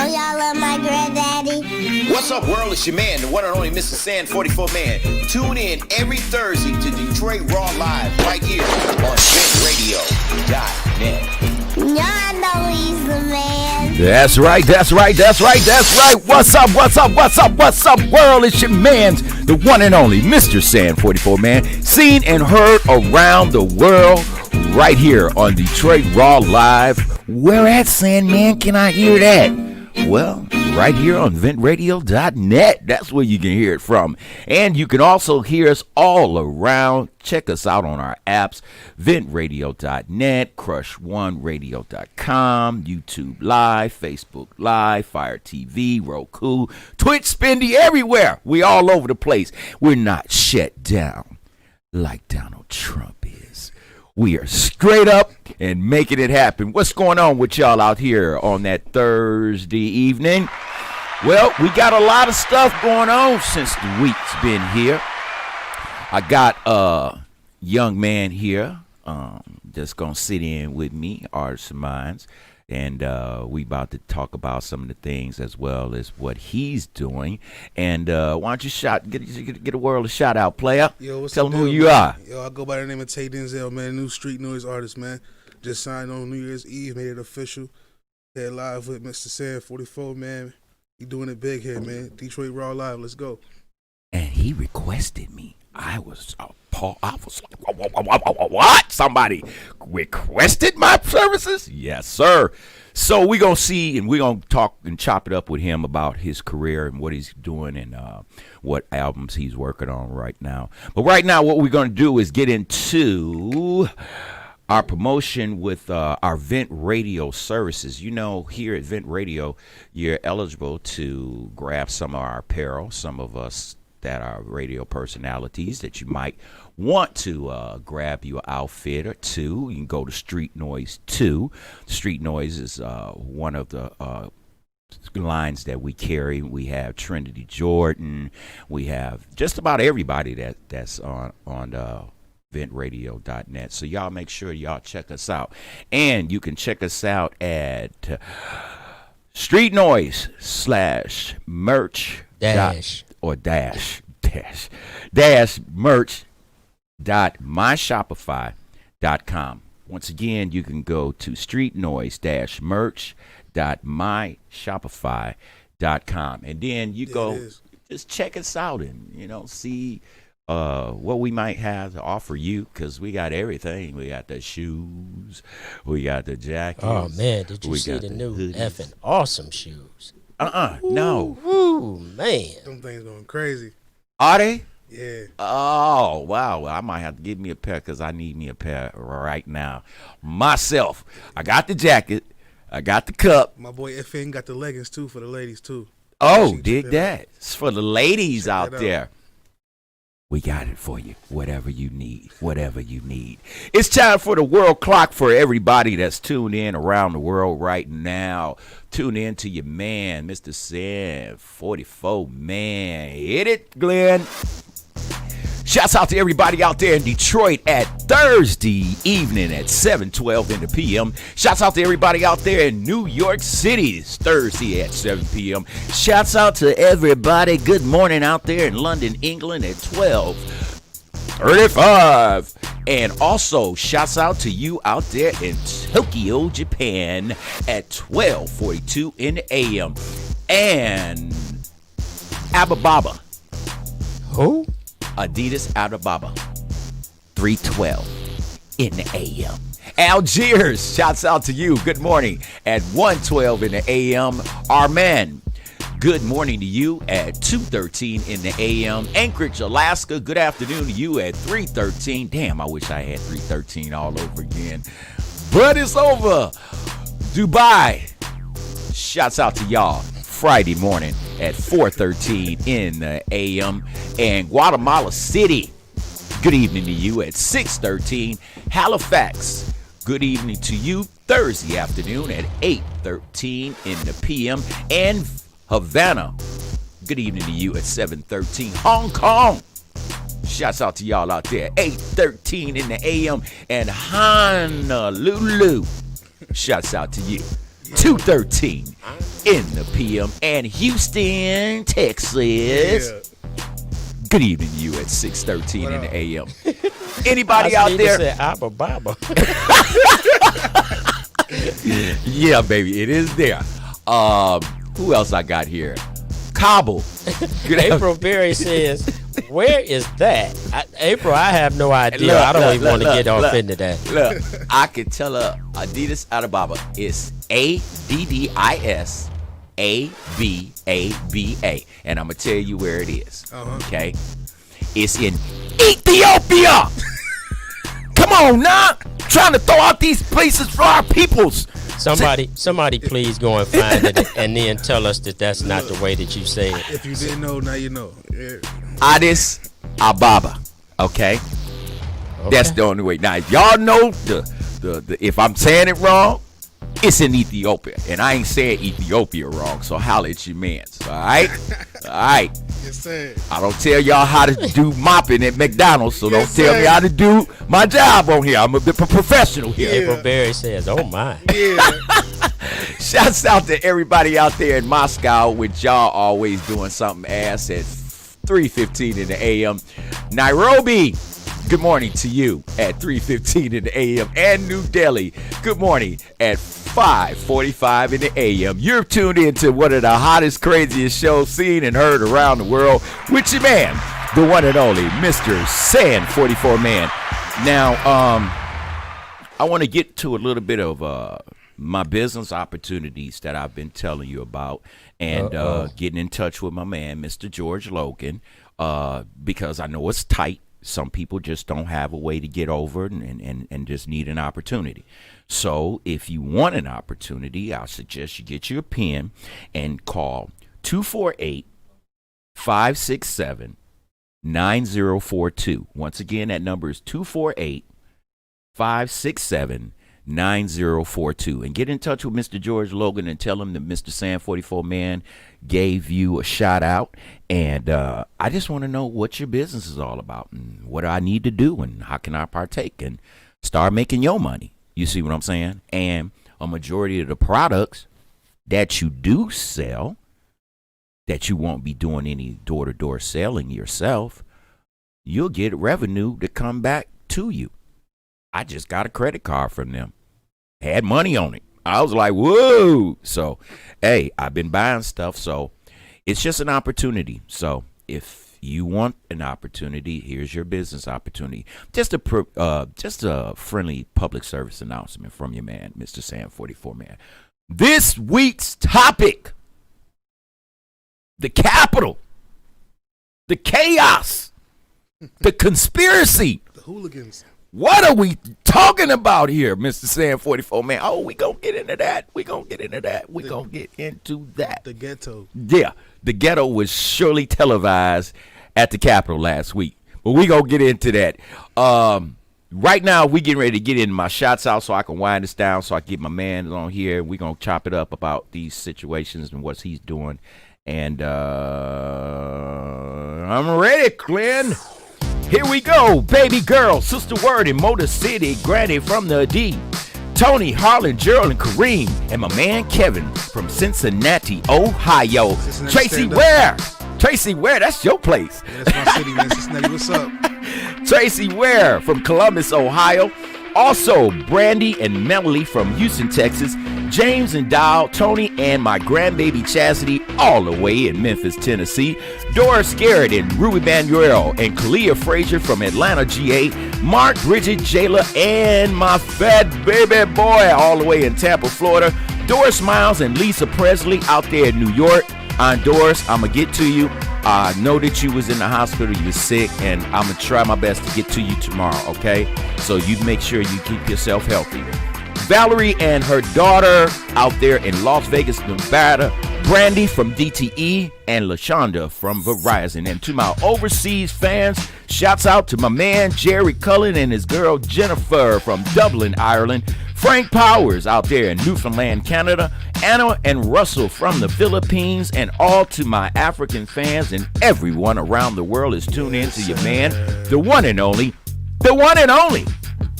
Don't y'all love my granddaddy? What's up, world? It's your man, the one and only Mr. Sand 44 Man. Tune in every Thursday to Detroit Raw Live right here on VentRadio.net. Y'all know he's the man. That's right. What's up, world? It's your man, the one and only Mr. Sand 44 Man, seen and heard around the world right here on Detroit Raw Live. Where at, Sandman? Can I hear that? Well, right here on VentRadio.net. That's where you can hear it from. And you can also hear us all around. Check us out on our apps, VentRadio.net, Crush1Radio.com, YouTube Live, Facebook Live, Fire TV, Roku, Twitch, Spendy, everywhere. We all over the place. We're not shut down like Donald Trump is. We are straight up and making it happen. What's going on with y'all out here on that Thursday evening? Well, we got a lot of stuff going on since the week's been here. I got a young man here that's going to sit in with me, Artist of Minds, and we about to talk about some of the things as well as what he's doing. And why don't you get a world a shout out, player? Yo, what's Tell the them who deal, you man? are. Yo, I go by the name of Tay Denzel, man. New street noise artist, man. Just signed on New Year's Eve, made it official. Here live with Mr. Sand 44, man. You doing it big here, man. Detroit Raw Live, let's go. And he requested me. I was appalled. I was like, what? Somebody requested my services? Yes, sir. So we're going to see, and we're going to talk and chop it up with him about his career and what he's doing and what albums he's working on right now. But right now, what we're going to do is get into our promotion with our Vent Radio services. You know, here at Vent Radio, you're eligible to grab some of our apparel, some of us that are radio personalities that you might want to grab your outfit or two. You can go to Street Noise 2. Street Noise is one of the lines that we carry. We have Trinity Jordan. We have just about everybody that's on VentRadio.net. So y'all make sure y'all check us out. And you can check us out at Street Noise /merch merch.myshopify.com. Once again, you can go to streetnoise-merch.myshopify.com, and then you go just check us out and see what we might have to offer you, because we got everything. We got the shoes, we got the jackets. Oh man, did you see the new hoodies. Effing awesome shoes? No. Ooh, man. Them things going crazy. Are they? Yeah. Oh, wow. Well, I might have to get me a pair because I need me a pair right now. Myself. I got the jacket. I got the cup. My boy FN got the leggings, too, for the ladies, too. Oh, dig that. It's for the ladies Check out there. We got it for you. Whatever you need. It's time for the world clock for everybody that's tuned in around the world right now. Tune in to your man, Mr. Sand 44 Man. Hit it, Glenn. Shouts out to everybody out there in Detroit at Thursday evening at 7:12 in the p.m. Shouts out to everybody out there in New York City. It's Thursday at 7 p.m. Shouts out to everybody. Good morning out there in London, England at 12:35. And also, shouts out to you out there in Tokyo, Japan at 12:42 in the a.m. And Abababa. Who? Adidas Abababa, 3:12 in the a.m. Algiers, shouts out to you. Good morning at 1:12 in the a.m. Arman, good morning to you at 2:13 in the a.m. Anchorage, Alaska, good afternoon to you at 3:13. Damn, I wish I had 3:13 all over again. But it's over. Dubai, shouts out to y'all. Friday morning at 4:13 in the a.m. And Guatemala City, good evening to you at 6:13. Halifax, good evening to you. Thursday afternoon at 8:13 in the p.m. And Havana, good evening to you at 7:13. Hong Kong, shouts out to y'all out there, 8:13 in the a.m. And Honolulu, shouts out to you, 2:13 in the PM, and Houston, Texas. Yeah. Good evening to you at 6:13 in the AM. Anybody out there? Said Abba Baba. Yeah, baby, it is there. Who else I got here? Cobble. Good April Berry says, where is that? April, I have no idea. Look, I don't even want to look, get off look. into that. Look, I can tell her Adidas Adababa. It's ADDIS ABABA. And I'm going to tell you where it is. Okay? It's in Ethiopia. Come on now. Trying to throw out these places for our peoples. Somebody please go and find it and then tell us that that's not the way that you say it. If you didn't know, now you know. Yeah. Addis Ababa. Okay? That's the only way. Now, if y'all know the if I'm saying it wrong, it's in Ethiopia. And I ain't saying Ethiopia wrong, so holla at your mans. All right? All right. Yes, sir. I don't tell y'all how to do mopping at McDonald's, so Yes, don't tell sir. me how to do my job on here. I'm a professional here. April Berry says, oh my. Yeah. Shouts out to everybody out there in Moscow, with y'all always doing something ass at 3:15 in the AM. Nairobi, good morning to you at 3:15 in the AM. And New Delhi, good morning at 5:45 in the AM. You're tuned in to one of the hottest, craziest shows seen and heard around the world with your man, the one and only Mr. Sand 44 Man. Now, I want to get to a little bit of my business opportunities that I've been telling you about, and getting in touch with my man, Mr. George Logan, because I know it's tight. Some people just don't have a way to get over it and just need an opportunity. So if you want an opportunity, I suggest you get your pen and call 248-567-9042. Once again, that number is 248-567-9042. And get in touch with Mr. George Logan and tell him that Mr. Sand 44 Man gave you a shout out. And I just want to know what your business is all about and what I need to do and how can I partake and start making your money. You see what I'm saying? And a majority of the products that you do sell, that you won't be doing any door-to-door selling yourself, you'll get revenue to come back to you. I just got a credit card from them. Had money on it. I was like, whoa. So, hey, I've been buying stuff. So it's just an opportunity. So if you want an opportunity, here's your business opportunity. Just a friendly public service announcement from your man, Mr. Sam 44 Man. This week's topic: the Capitol, the chaos, the conspiracy, The hooligans. What are we talking about here, Mr. Sam 44 Man? Oh, we gonna get into that. We gonna get into that. The ghetto. Yeah, the ghetto was surely televised at the Capitol last week, but we gonna get into that. Right now, we getting ready to get into my shots out so I can wind this down, so I can get my man on here. We gonna chop it up about these situations and what he's doing. And I'm ready, Glenn. Here we go. Baby girl, Sister Word in Motor City, Granny from the D, Tony, Harlan, Gerald, and Kareem, and my man Kevin from Cincinnati, Ohio. Cincinnati, Tracy Ware. Tracy Ware, that's your place. Yeah, that's my city, man. Cincinnati, what's up? Tracy Ware from Columbus, Ohio. Also, Brandy and Melanie from Houston, Texas. James and Dial, Tony, and my grandbaby Chastity, all the way in Memphis, Tennessee. Doris Garrett and Ruby Manuel and Kalia Frazier from Atlanta, GA. Mark, Bridget, Jayla, and my fat baby boy all the way in Tampa, Florida. Doris Miles and Lisa Presley out there in New York. Doris, I'm going to get to you. I know that you was in the hospital, you was sick, and I'm going to try my best to get to you tomorrow, okay? So you make sure you keep yourself healthy. Valerie and her daughter out there in Las Vegas, Nevada. Brandy from DTE and LaShonda from Verizon. And to my overseas fans, shouts out to my man Jerry Cullen and his girl Jennifer from Dublin, Ireland. Frank Powers out there in Newfoundland, Canada. Anna and Russell from the Philippines. And all to my African fans and everyone around the world is tuned in to your man, the one and only.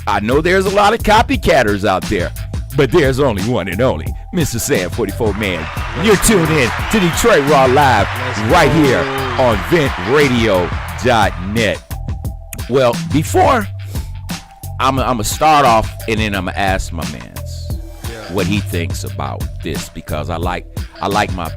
I know there's a lot of copycatters out there, but there's only one and only Mr. Sam 44 Man. You're tuned in to Detroit Raw Live right here on ventradio.net. Well, before I'm gonna start off, and then I'm gonna ask my man's what he thinks about this, because I like my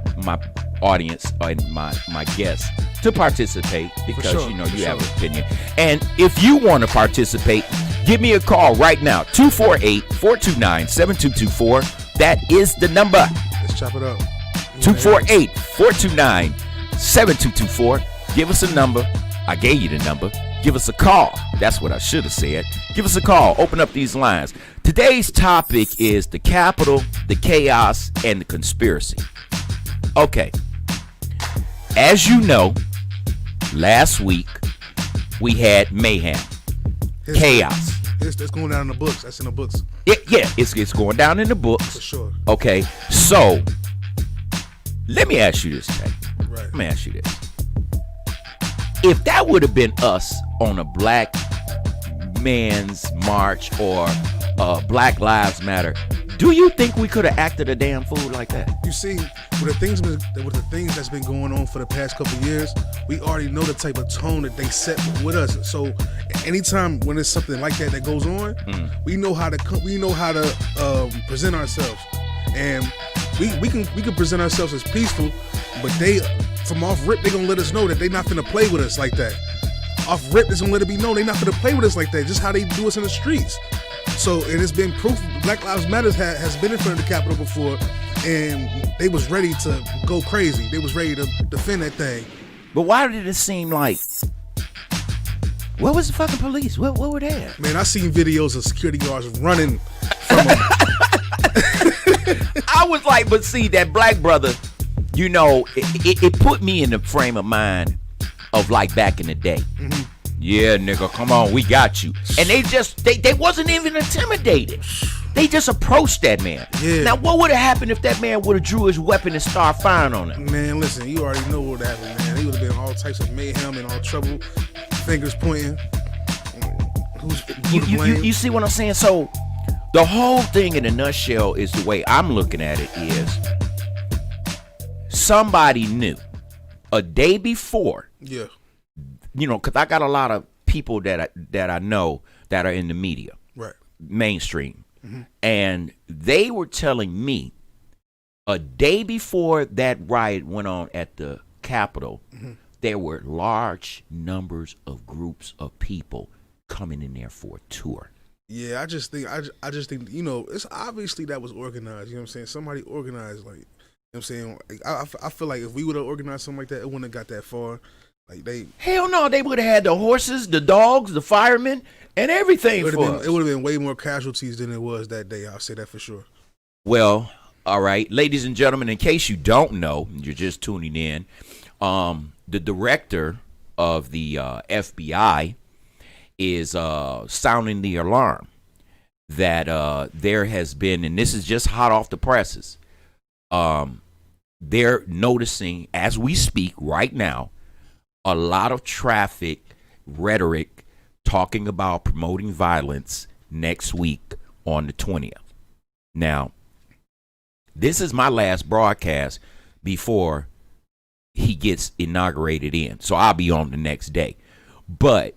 audience and my guests to participate, because sure, you have an opinion. And if you want to participate, give me a call right now, 248-429-7224. That is the number. Let's chop it up. 248-429-7224. Give us a number. I gave you the number. Give us a call. That's what I should have said. Give us a call. Open up these lines. Today's topic is the Capitol, the chaos, and the conspiracy. Okay. As you know, last week we had mayhem, chaos. It's going down in the books. That's in the books. It's going down in the books. For sure. Okay. So, let me ask you this, Jay. Right. Let me ask you this. If that would have been us on a black man's march or Black Lives Matter, do you think we could have acted a damn fool like that? You see, with the things that's been going on for the past couple of years, we already know the type of tone that they set with us. So, anytime when there's something like that goes on, we know how to present ourselves, and we can present ourselves as peaceful, but they, from off rip, they gonna let us know that they not finna play with us like that. Off rip, they gonna let it be known they not finna play with us like that. Just how they do us in the streets. So it has been proof. Black Lives Matter has been in front of the Capitol before, and they was ready to go crazy. They was ready to defend that thing. But why did it seem like, where was the fucking police? Where were they at? Man, I seen videos of security guards running from them. I was like, but see, that black brother, it put me in the frame of mind of like back in the day. Mm-hmm. Yeah, nigga, come on, we got you. And they wasn't even intimidated. They just approached that man. Yeah. Now, what would have happened if that man would have drew his weapon and started firing on him? Man, listen, you already know what happened, man. He would have been all types of mayhem and all trouble, fingers pointing. Who to blame? You see what I'm saying? So, the whole thing in a nutshell is, the way I'm looking at it is, somebody knew a day before. Yeah. Because I got a lot of people that I know that are in the media, right, mainstream, and they were telling me a day before that riot went on at the Capitol, there were large numbers of groups of people coming in there for a tour. Yeah, I just think it's obviously that was organized. You know what I'm saying? Somebody organized, like, you know what I'm saying? Like, I feel like if we would have organized something like that, it wouldn't have got that far. Like hell no, they would have had the horses, the dogs, the firemen, and everything for us. It would have been way more casualties than it was that day. I'll say that for sure. Well, all right, ladies and gentlemen, in case you don't know, you're just tuning in, the director of the FBI is sounding the alarm that there has been, and this is just hot off the presses, they're noticing as we speak right now, a lot of traffic rhetoric talking about promoting violence next week on the 20th. Now, this is my last broadcast before he gets inaugurated in, so I'll be on the next day. But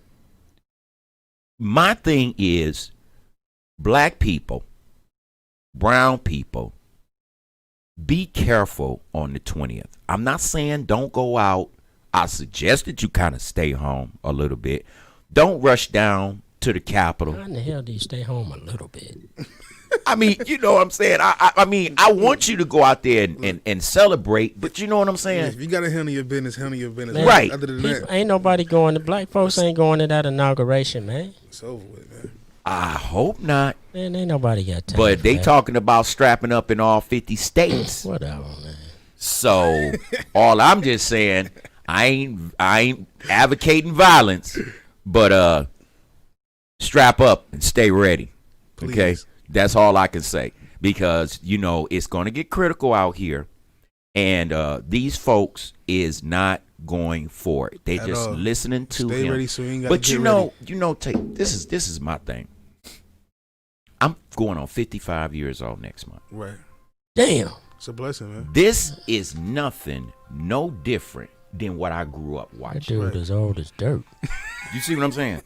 my thing is, black people, brown people, be careful on the 20th. I'm not saying don't go out. I suggest that you kind of stay home a little bit. Don't rush down to the Capitol. How in the hell do you stay home a little bit? I mean, you know what I'm saying? I mean, I want you to go out there and celebrate, but you know what I'm saying? If you got to handle your business, handle your business. Man, right. Other than that, ain't nobody going to, black folks ain't going to that inauguration, man. it's over with, man. I hope not. Man, ain't nobody got time. But for they that. talking about strapping up in all 50 states. Whatever, man. So all I'm just saying, I ain't advocating violence, but strap up and stay ready. Please. Okay? That's all I can say, because it's going to get critical out here, and these folks is not going for it. They just listening to Stay him. ready so you ain't gotta But get you know, this is my thing. I'm going on 55 years old next month. Right. Damn. It's a blessing, man. This is nothing no different than what I grew up That watching. dude is old as dirt. You see what I'm saying?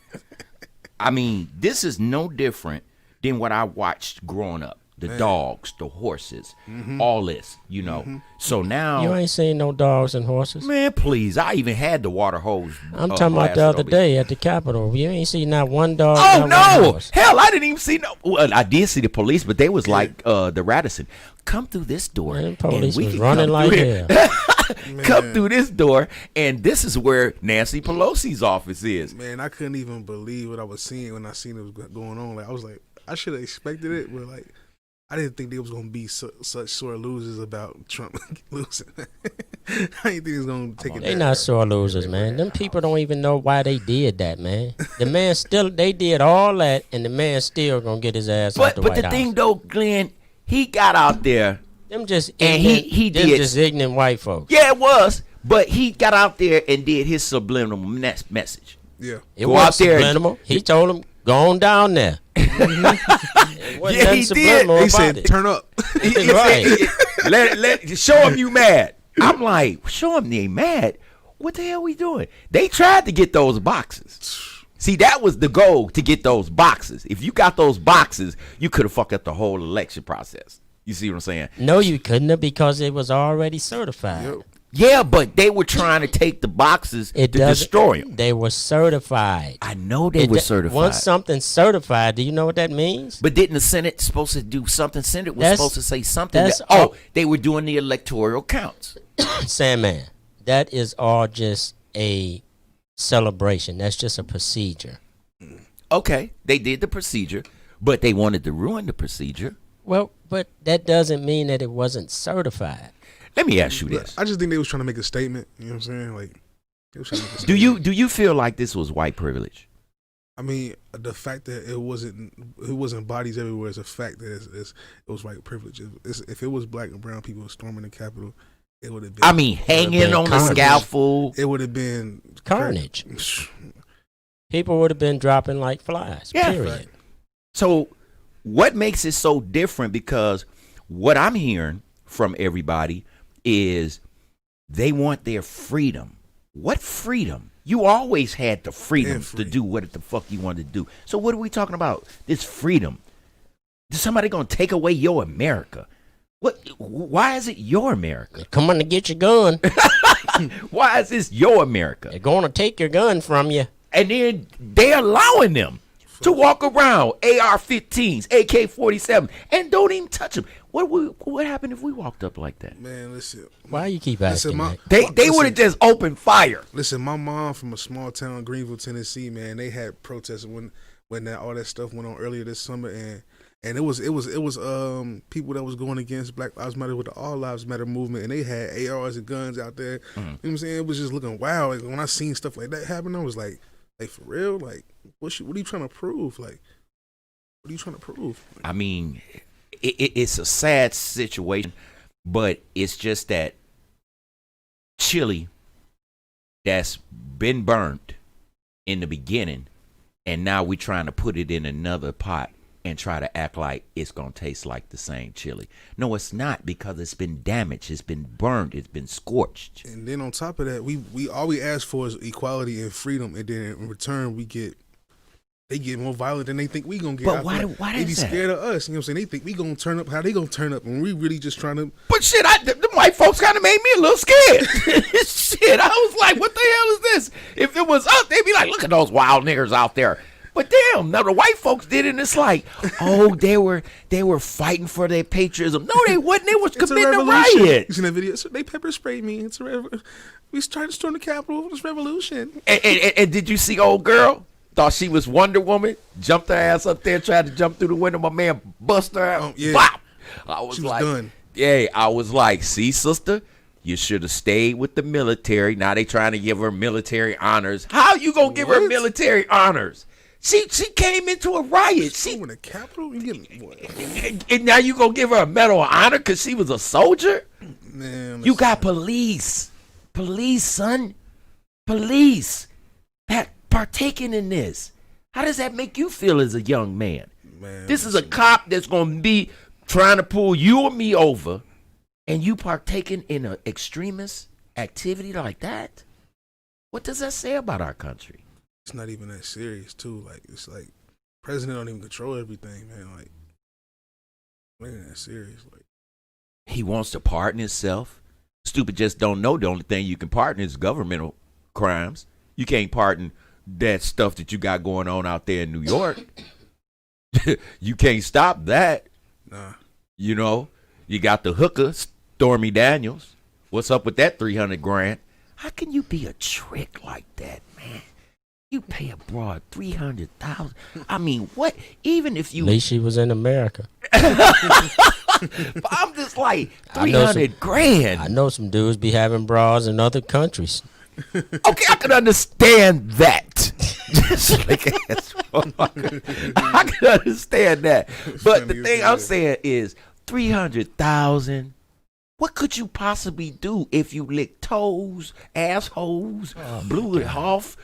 I mean, this is no different than what I watched growing up. The dogs, the horses, all this, you know. So now, You ain't seen no dogs and horses. man, please, I even had the water hose. I'm talking about the blasted other over day at the Capitol. You ain't seen not one dog. Oh not one no! horse. Hell, I didn't even see no. Well, I did see the police, but they was like the Radisson. Come through this door. Man, them and police we was can running come like through here. hell. Come through this door, and this is where Nancy Pelosi's office is. Man, I couldn't even believe what I was seeing when I seen it was going on. Like I was like, I should have expected it, but like, I didn't think they was gonna be such sore losers about Trump losing. I didn't think he was gonna take it. They that not far. sore losers, man. Them people don't even know why they did that, man. The man still, they did all that, and the man still gonna get his ass out the But White the House. thing though, Glenn, he got out there. Them just And ignorant, he them did. just ignorant white folks. Yeah, it was. But he got out there and did his subliminal message. Yeah. It Go was out there and- subliminal. He told him, go on down there. It wasn't Yeah, nothing he subliminal did. He about said, it. "Turn up." Right. Show him you mad. I'm like, show him they mad. What the hell we doing? They tried to get those boxes. See, that was the goal, to get those boxes. If you got those boxes, you could have fucked up the whole election process. You see what I'm saying? No, you couldn't have, because it was already certified. Yep. Yeah, but they were trying to take the boxes to doesn't- destroy them. They were certified. I know they were certified. Once something's certified, do you know what that means? But didn't the Senate supposed to do something? Senate was That's- supposed to say something. that's That, all- they were doing the electoral counts. Sandman, that is all just a celebration. That's just a procedure. Okay, they did the procedure, but they wanted to ruin the procedure. Well, but that doesn't mean that it wasn't certified. Let me ask you this. I just think they was trying to make a statement. You know what I'm saying? Like, they was trying to make a Do statement. you feel like this was white privilege? I mean, the fact that it wasn't bodies everywhere is a fact that it was white privilege. If it was black and brown people storming the Capitol, it would have been. I mean, hanging been on the carnage. scaffold. it would have been Carnage. People would have been dropping like flies. Yeah. Period. So, what makes it so different? Because what I'm hearing from everybody is they want their freedom. What freedom? You always had the freedom to do what the fuck you wanted to do. So what are we talking about? This freedom. Is somebody gonna take away your America? What? Why is it your America? Come on to get your gun. Why is this your America? They're going to take your gun from you. And then they're allowing them to walk around AR-15s, AK-47, and don't even touch them. What happened if we walked up like that? Man, listen. Why you keep asking that? They would have just opened fire. Listen, my mom from a small town, Greenville, Tennessee. Man, they had protests when all that stuff went on earlier this summer, and it was people that was going against Black Lives Matter with the All Lives Matter movement, and they had ARs and guns out there. You know what I'm saying? It was just looking wild. Like, when I seen stuff like that happen, I was like for real? Like, what are you trying to prove? Like, what are you trying to prove? I mean, it's a sad situation, but it's just that chili that's been burnt in the beginning, and now we're trying to put it in another pot and try to act like it's going to taste like the same chili. No, it's not, because it's been damaged, it's been burned, it's been scorched. And then on top of that, we all we ask for is equality and freedom, and then in return they get more violent than they think we gonna get. But I why feel like why they be is that? scared of us? You know what I'm saying? They think we gonna turn up. How they gonna turn up? And we really just trying to. But shit, the white folks kind of made me a little scared. Shit, I was like, what the hell is this? If it was us, they'd be like, look at those wild niggers out there. But damn, now the white folks did it, and it's like, oh, they were fighting for their patriotism. No, they wasn't. They was It's a committing a revolution. riot. You seen that video? So they pepper sprayed me. It's a we tried to storm the Capitol. It's revolution. And did you see old girl? Thought she was Wonder Woman. Jumped her ass up there, tried to jump through the window. My man bust her out. Yeah. Bop! I was She was like, done. yeah, I was like, see, sister, you should have stayed with the military. Now they trying to give her military honors. How you gonna give her What? military honors? She came into a riot. Storming the Capitol? You get me? And now you gonna give her a medal of honor because she was a soldier? Man, You got police, son, police that partaking in this. How does that make you feel as a young man? Man, This is a cop that's going to be trying to pull you or me over, and you partaking in an extremist activity like that? What does that say about our country? it's not even that serious too. Like it's like president don't even control everything, man. Like it ain't that serious. Like He wants to pardon himself. Stupid just don't know the only thing you can pardon is governmental crimes. You can't pardon that stuff that you got going on out there in New York. You can't stop that. nah, You know, you got the hooker, Stormy Daniels. What's up with that 300 grand? How can you be a trick like that, man? You pay a broad 300,000. I mean, what? Even if At you, least she was in America. I'm just like I know 300 grand. I know some dudes be having bras in other countries. Okay, I can understand that. Just like ass fucker. I can understand that. But the Funny thing as I'm hell. saying is 300,000. What could you possibly do if you licked toes, assholes, blew it off,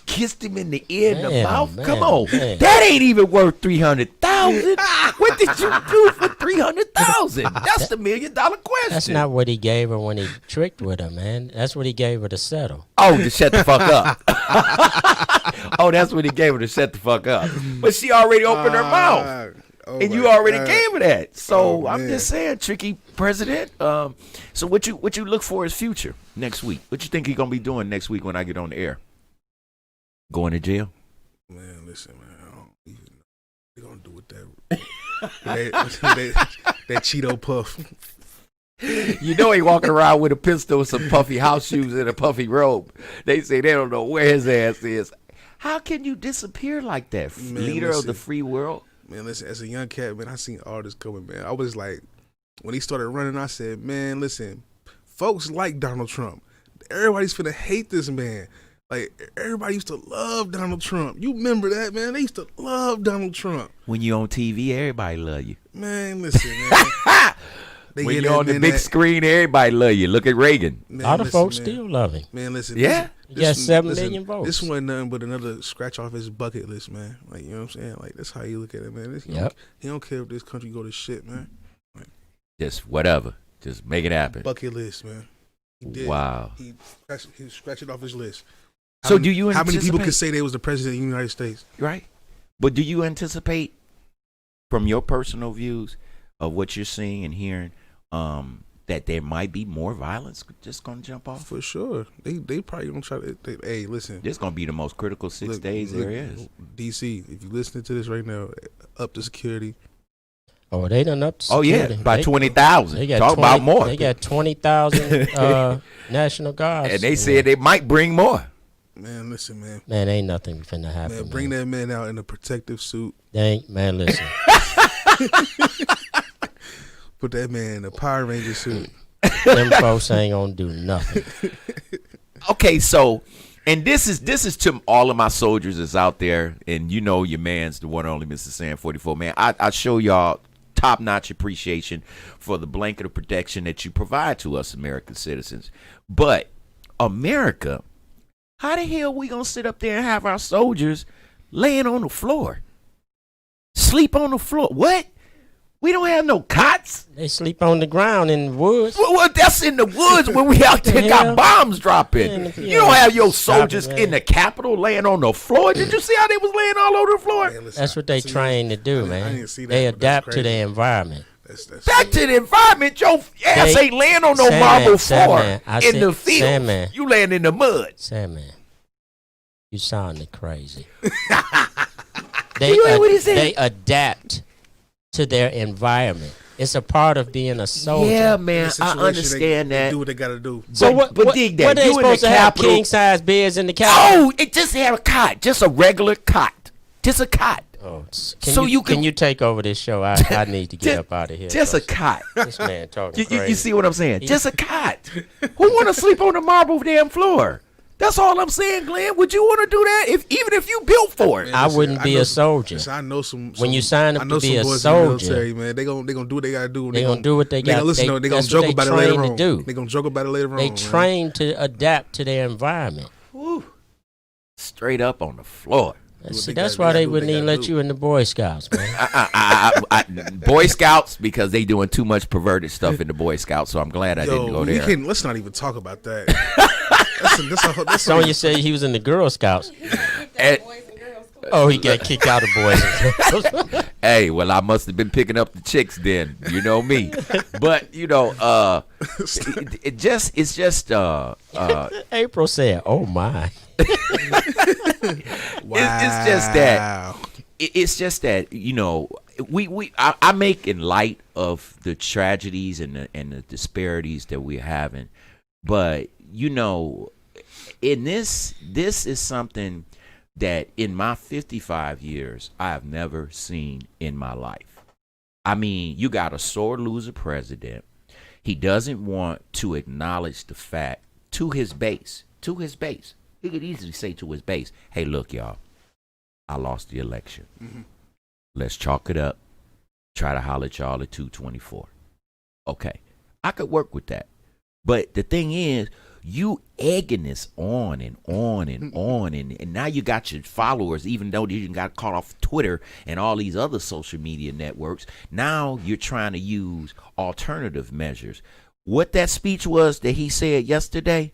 kissed him in the ear, in the Man, mouth? man, Come on, man. that ain't even worth 300,000. What did you do for 300,000? That's the $1 million question. That's not what he gave her when he tricked with her, man. That's what he gave her to settle. Oh, to shut the fuck up. Oh, that's what he gave her, to shut the fuck up. But she already opened her mouth. oh And you my already God. gave her that. So Oh, I'm man. just saying, tricky president. So what you look for is future next week? What you think he gonna be doing next week when I get on the air? Going to jail? Man, listen, man, I don't even know what they gonna do with that Cheeto puff. You know he walking around with a pistol, some puffy house shoes, and a puffy robe. They say they don't know where his ass is. How can you disappear like that, Man, leader of the listen. free world? Man, listen, as a young cat, man, I seen all this coming, man. I was like, when he started running, I said, man, listen, folks like Donald Trump. Everybody's finna hate this man. Like, everybody used to love Donald Trump. You remember that, man? They used to love Donald Trump. When you on TV, everybody love you. Man, listen, man. They When get you that on the man big that- screen, everybody love you. Look at Reagan. A man, lot of listen, folks man. still love him. Man, listen. Yeah? He got 7 million votes. This wasn't nothing but another scratch off his bucket list, man. Like, you know what I'm saying? Like, that's how you look at it, man. Yep. He don't care if this country go to shit, man. Just whatever. Just make it happen. Bucket list, man. He did. Wow. He scratched it off his list. So do you How many people anticipate- could say they was the president of the United States? Right. But do you anticipate, from your personal views of what you're seeing and hearing, that there might be more violence just going to jump off? For sure. They probably gonna try to. Hey, listen. This is going to be the most critical 6 days there is. DC, if you listening to this right now, up the security. Oh, they done up. Oh, yeah. security. By They- 20,000. They got Talk 20 about more. They got 20,000 National Guards. And they said they might bring more. Man, listen, man. man, ain't nothing finna happen. Man, bring that man out in a protective suit. They ain't, man, listen. Put that man in a Power Ranger suit. Them folks ain't gonna do nothing. Okay, so, and this is to all of my soldiers that's out there, and you know your man's the one and only Mr. Sam 44, man. I show y'all top-notch appreciation for the blanket of protection that you provide to us American citizens. But America, how the hell we gonna sit up there and have our soldiers laying on the floor? Sleep on the floor? What? We don't have no cots? They sleep on the ground in the woods. Well, that's in the woods when we out there The got hell? bombs dropping. Man, You don't have your stop it, soldiers man. in the Capitol laying on the floor. Did you see how they was laying all over the floor? Man, listen, That's what they see, trained to do, I man. didn't see that, They but that's adapt to crazy. their environment. That's Back to the environment. Your ass They- ain't laying on no Sandman, marble floor Sandman, I in said- the field. Sandman. You laying in the mud. Sandman, you sounding crazy. You heard what he said? They adapt to their environment. It's a part of being a soldier. Yeah, man, The I situation, understand they that. do what they gotta do. So but dig that. what they You in the supposed to have Capitol- king size beds in the Capitol? Oh, it just had a cot, just a regular cot, just a cot, Oh, So you can- can you take over this show? I need to get Just- up out of here. just a because cot. this man talking You crazy. see what I'm saying? Just a cot. Who want to sleep on the marble damn floor? That's all I'm saying, Glenn. Would you want to do that even if you built for it? Man, I listen, wouldn't be know a some- soldier. listen, I know some. When you sign up I know to be some a boys soldier, in the military, man. They gonna do what they gotta do. They gonna do what they They gonna got- listen. they- They gonna that's what joke they about it later trained to on. do. They gonna joke about it later They on. trained to adapt to their environment. Woo. Straight up on the floor. See, that's why they wouldn't even let you in the Boy Scouts, man. Boy Scouts, because they doing too much perverted stuff in the Boy Scouts, so I'm glad I didn't go there. Let's not even talk about that. that's Sonya said he was in the Girl Scouts. And- Oh, he got kicked out of Boys and Girls. Hey, well, I must have been picking up the chicks then. You know me. But, it's just April said, "Oh my." wow. It's just that I make in light of the tragedies and the disparities that we're having, but in this is something that in my 55 years I have never seen in my life. I mean, you got a sore loser president. He doesn't want to acknowledge the fact to his base. He could easily say to his base, "Hey, look, y'all, I lost the election. Mm-hmm. Let's chalk it up. Try to holler at y'all at 224. Okay, I could work with that. But the thing is, you egging this on and on and on, and now you got your followers, even though you got caught off Twitter and all these other social media networks. Now you're trying to use alternative measures. What that speech was that he said yesterday,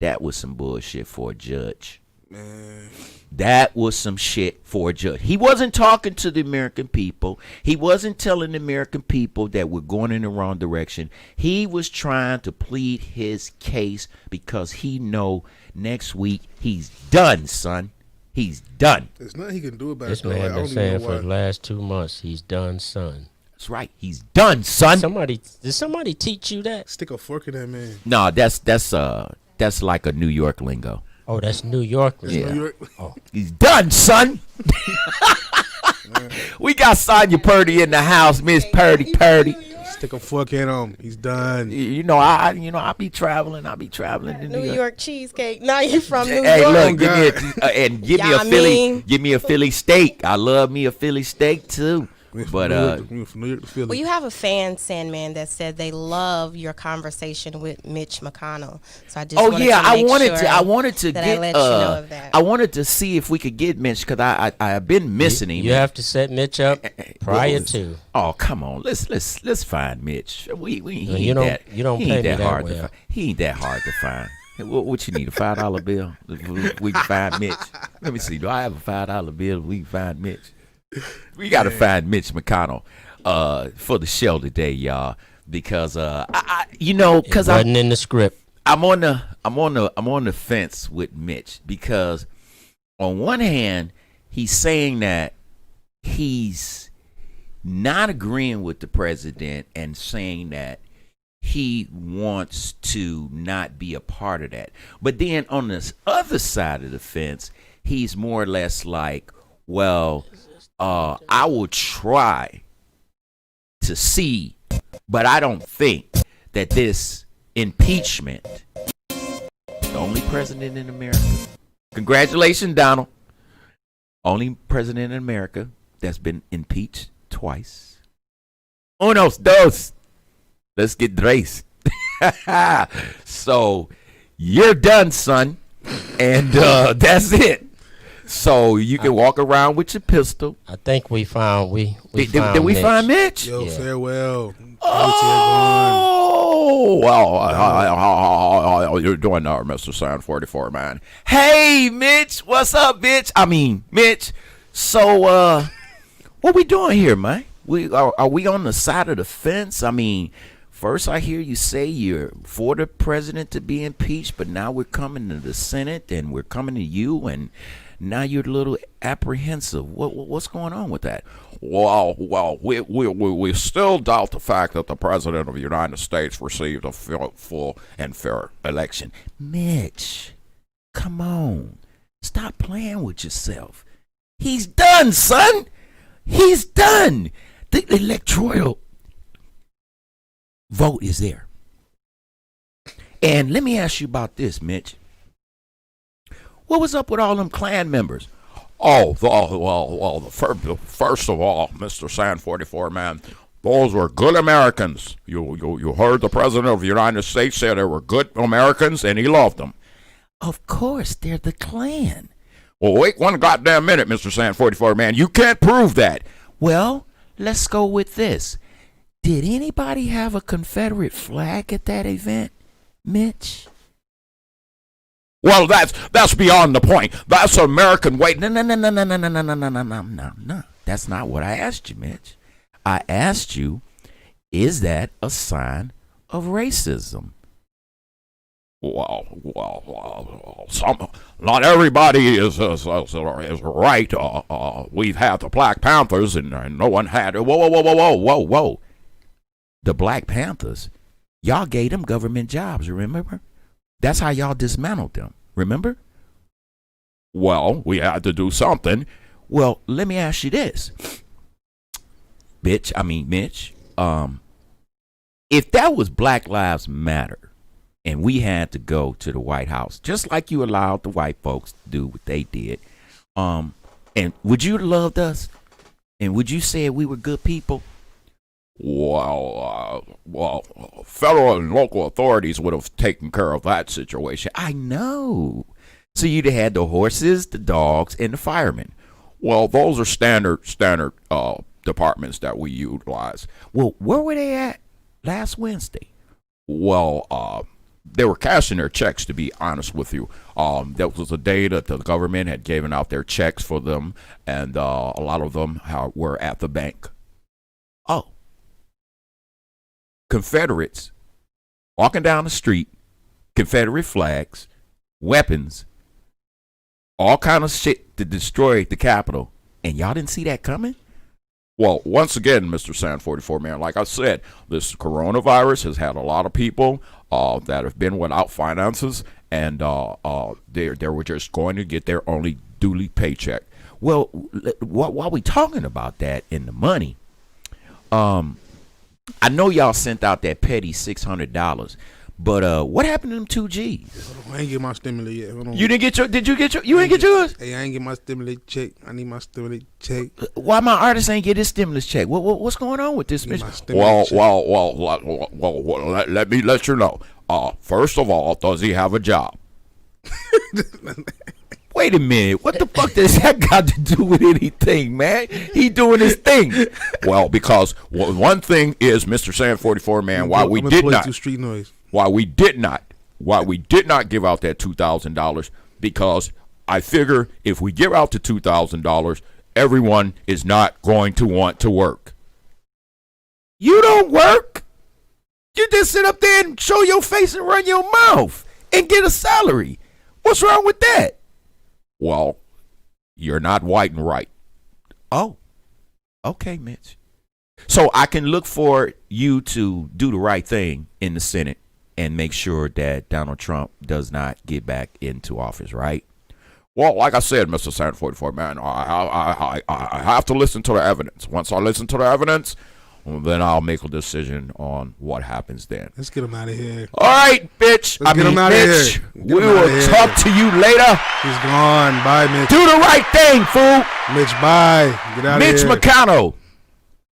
that was some bullshit for a judge. Man. That was some shit for a judge. He wasn't talking to the American people. He wasn't telling the American people that we're going in the wrong direction. He was trying to plead his case because he know next week he's done, son. He's done. There's nothing he can do about This it. Though. man I been don't saying even know for why. the last 2 months, he's done, son. That's right. He's done, son. Did somebody teach you that? Stick a fork in that man. No, that's like a New York lingo. Oh, that's New York. Yeah. New York. He's done, son. We got Sonya Purdy in the house, Miss Purdy. Stick a fork in him. He's done. I be traveling to New York cheesecake. Now you from New Hey, York. look, give me Yeah, a Philly steak. I love me a Philly steak too. But we went from New York to Philly. Well, you have a fan, Sandman, that said they love your conversation with Mitch McConnell. So I just oh wanted yeah, to I make wanted sure to. I wanted to that get. I let you know of that. I wanted to see if we could get Mitch because I've been missing him. You have to set Mitch up prior to. Oh come on, let's find Mitch. We he You ain't don't- that. you don't he pay ain't me that that hard to well. find. He ain't that hard to find. What you need, a $5 bill? We can find Mitch. Let me see. Do I have a $5 bill? We can find Mitch. We got to find Mitch McConnell for the show today, y'all, because because Wasn't in the script. I'm on the fence with Mitch because on one hand he's saying that he's not agreeing with the president and saying that he wants to not be a part of that. But then on this other side of the fence, he's more or less like, well, I will try to see, but I don't think that this impeachment, the only president in America, congratulations, Donald, only president in America that's been impeached twice. Unos, dos. Let's get Drace. So you're done, son. And that's it. So you can walk around with your pistol. I think we found Did we find Mitch? Yo, Yeah. farewell. Oh, well, how you're doing now, Mr. Sound 44, man. Hey, Mitch. What's up, bitch? I mean, Mitch. So, what we doing here, man? Are we on the side of the fence? I mean, first I hear you say you're for the president to be impeached, but now we're coming to the Senate and we're coming to you, and now you're a little apprehensive. What's going on with that? Well, we still doubt the fact that the President of the United States received a full and fair Election. Mitch, come on. Stop playing with yourself. He's done, son. He's done. The electoral vote is there. And let me ask you about this, Mitch. What was up with all them Klan members? first of all, Mr. Sand 44, man, those were good Americans. You heard the President of the United States say they were good Americans, and he loved them. Of course, they're the Klan. Well, wait one goddamn minute, Mr. Sand 44 man. You can't prove that. Well, let's go with this. Did anybody have a Confederate flag at that event, Mitch? Well, that's beyond the point. That's American way. No. That's not what I asked you, Mitch. I asked you, is that a sign of racism? Well, not everybody is right. We've had the Black Panthers, and no one had. Whoa. The Black Panthers, y'all gave them government jobs, remember? That's how y'all dismantled them, remember? Well, we had to do something. Well, let me ask you this. Mitch, if that was Black Lives Matter and we had to go to the White House, just like you allowed the white folks to do what they did, and would you have loved us? And would you say we were good people? Well, federal and local authorities would have taken care of that situation. I know. So you'd have had the horses, the dogs, and the firemen. Well, those are standard departments that we utilize. Well, where were they at last Wednesday? Well, they were cashing their checks, to be honest with you. That was a day that the government had given out their checks for them, and a lot of them were at the bank. Oh. Confederates walking down the street, Confederate flags, weapons, all kind of shit to destroy the Capitol, and y'all didn't see that coming? Well, once again, Mr. Sand 44 man, like I said, this coronavirus has had a lot of people that have been without finances, and they were just going to get their only duly paycheck. Well, while we talking about that and the money, I know y'all sent out that petty $600, but what happened to them 2 G's? I ain't get my stimulus yet. Hold on. You didn't get your? Did you get your? You ain't get yours? Hey, I ain't get my stimulus check. I need my stimulus check. Why my artist ain't get his stimulus check? What's going on with this? Well, let me let you know. First of all, does he have a job? Wait a minute. What the fuck does that got to do with anything, man? He doing his thing. Well, because one thing is, Mr. Sand 44 man, why we did not give out that $2,000, because I figure if we give out the $2,000, everyone is not going to want to work. You don't work. You just sit up there and show your face and run your mouth and get a salary. What's wrong with that? Well, you're not white and right. Oh, okay, Mitch. So I can look for you to do the right thing in the Senate and make sure that Donald Trump does not get back into office, right? Well, like I said, Mr. Sand 44 man, I have to listen to the evidence. Once I listen to the evidence, then I'll make a decision on what happens then. Let's get him out of here. All right, bitch. Let's get him out of Mitch, here. We will talk to you later. He's gone. Bye, Mitch. Do the right thing, fool. Mitch, bye. Get out Mitch of here. McConnell,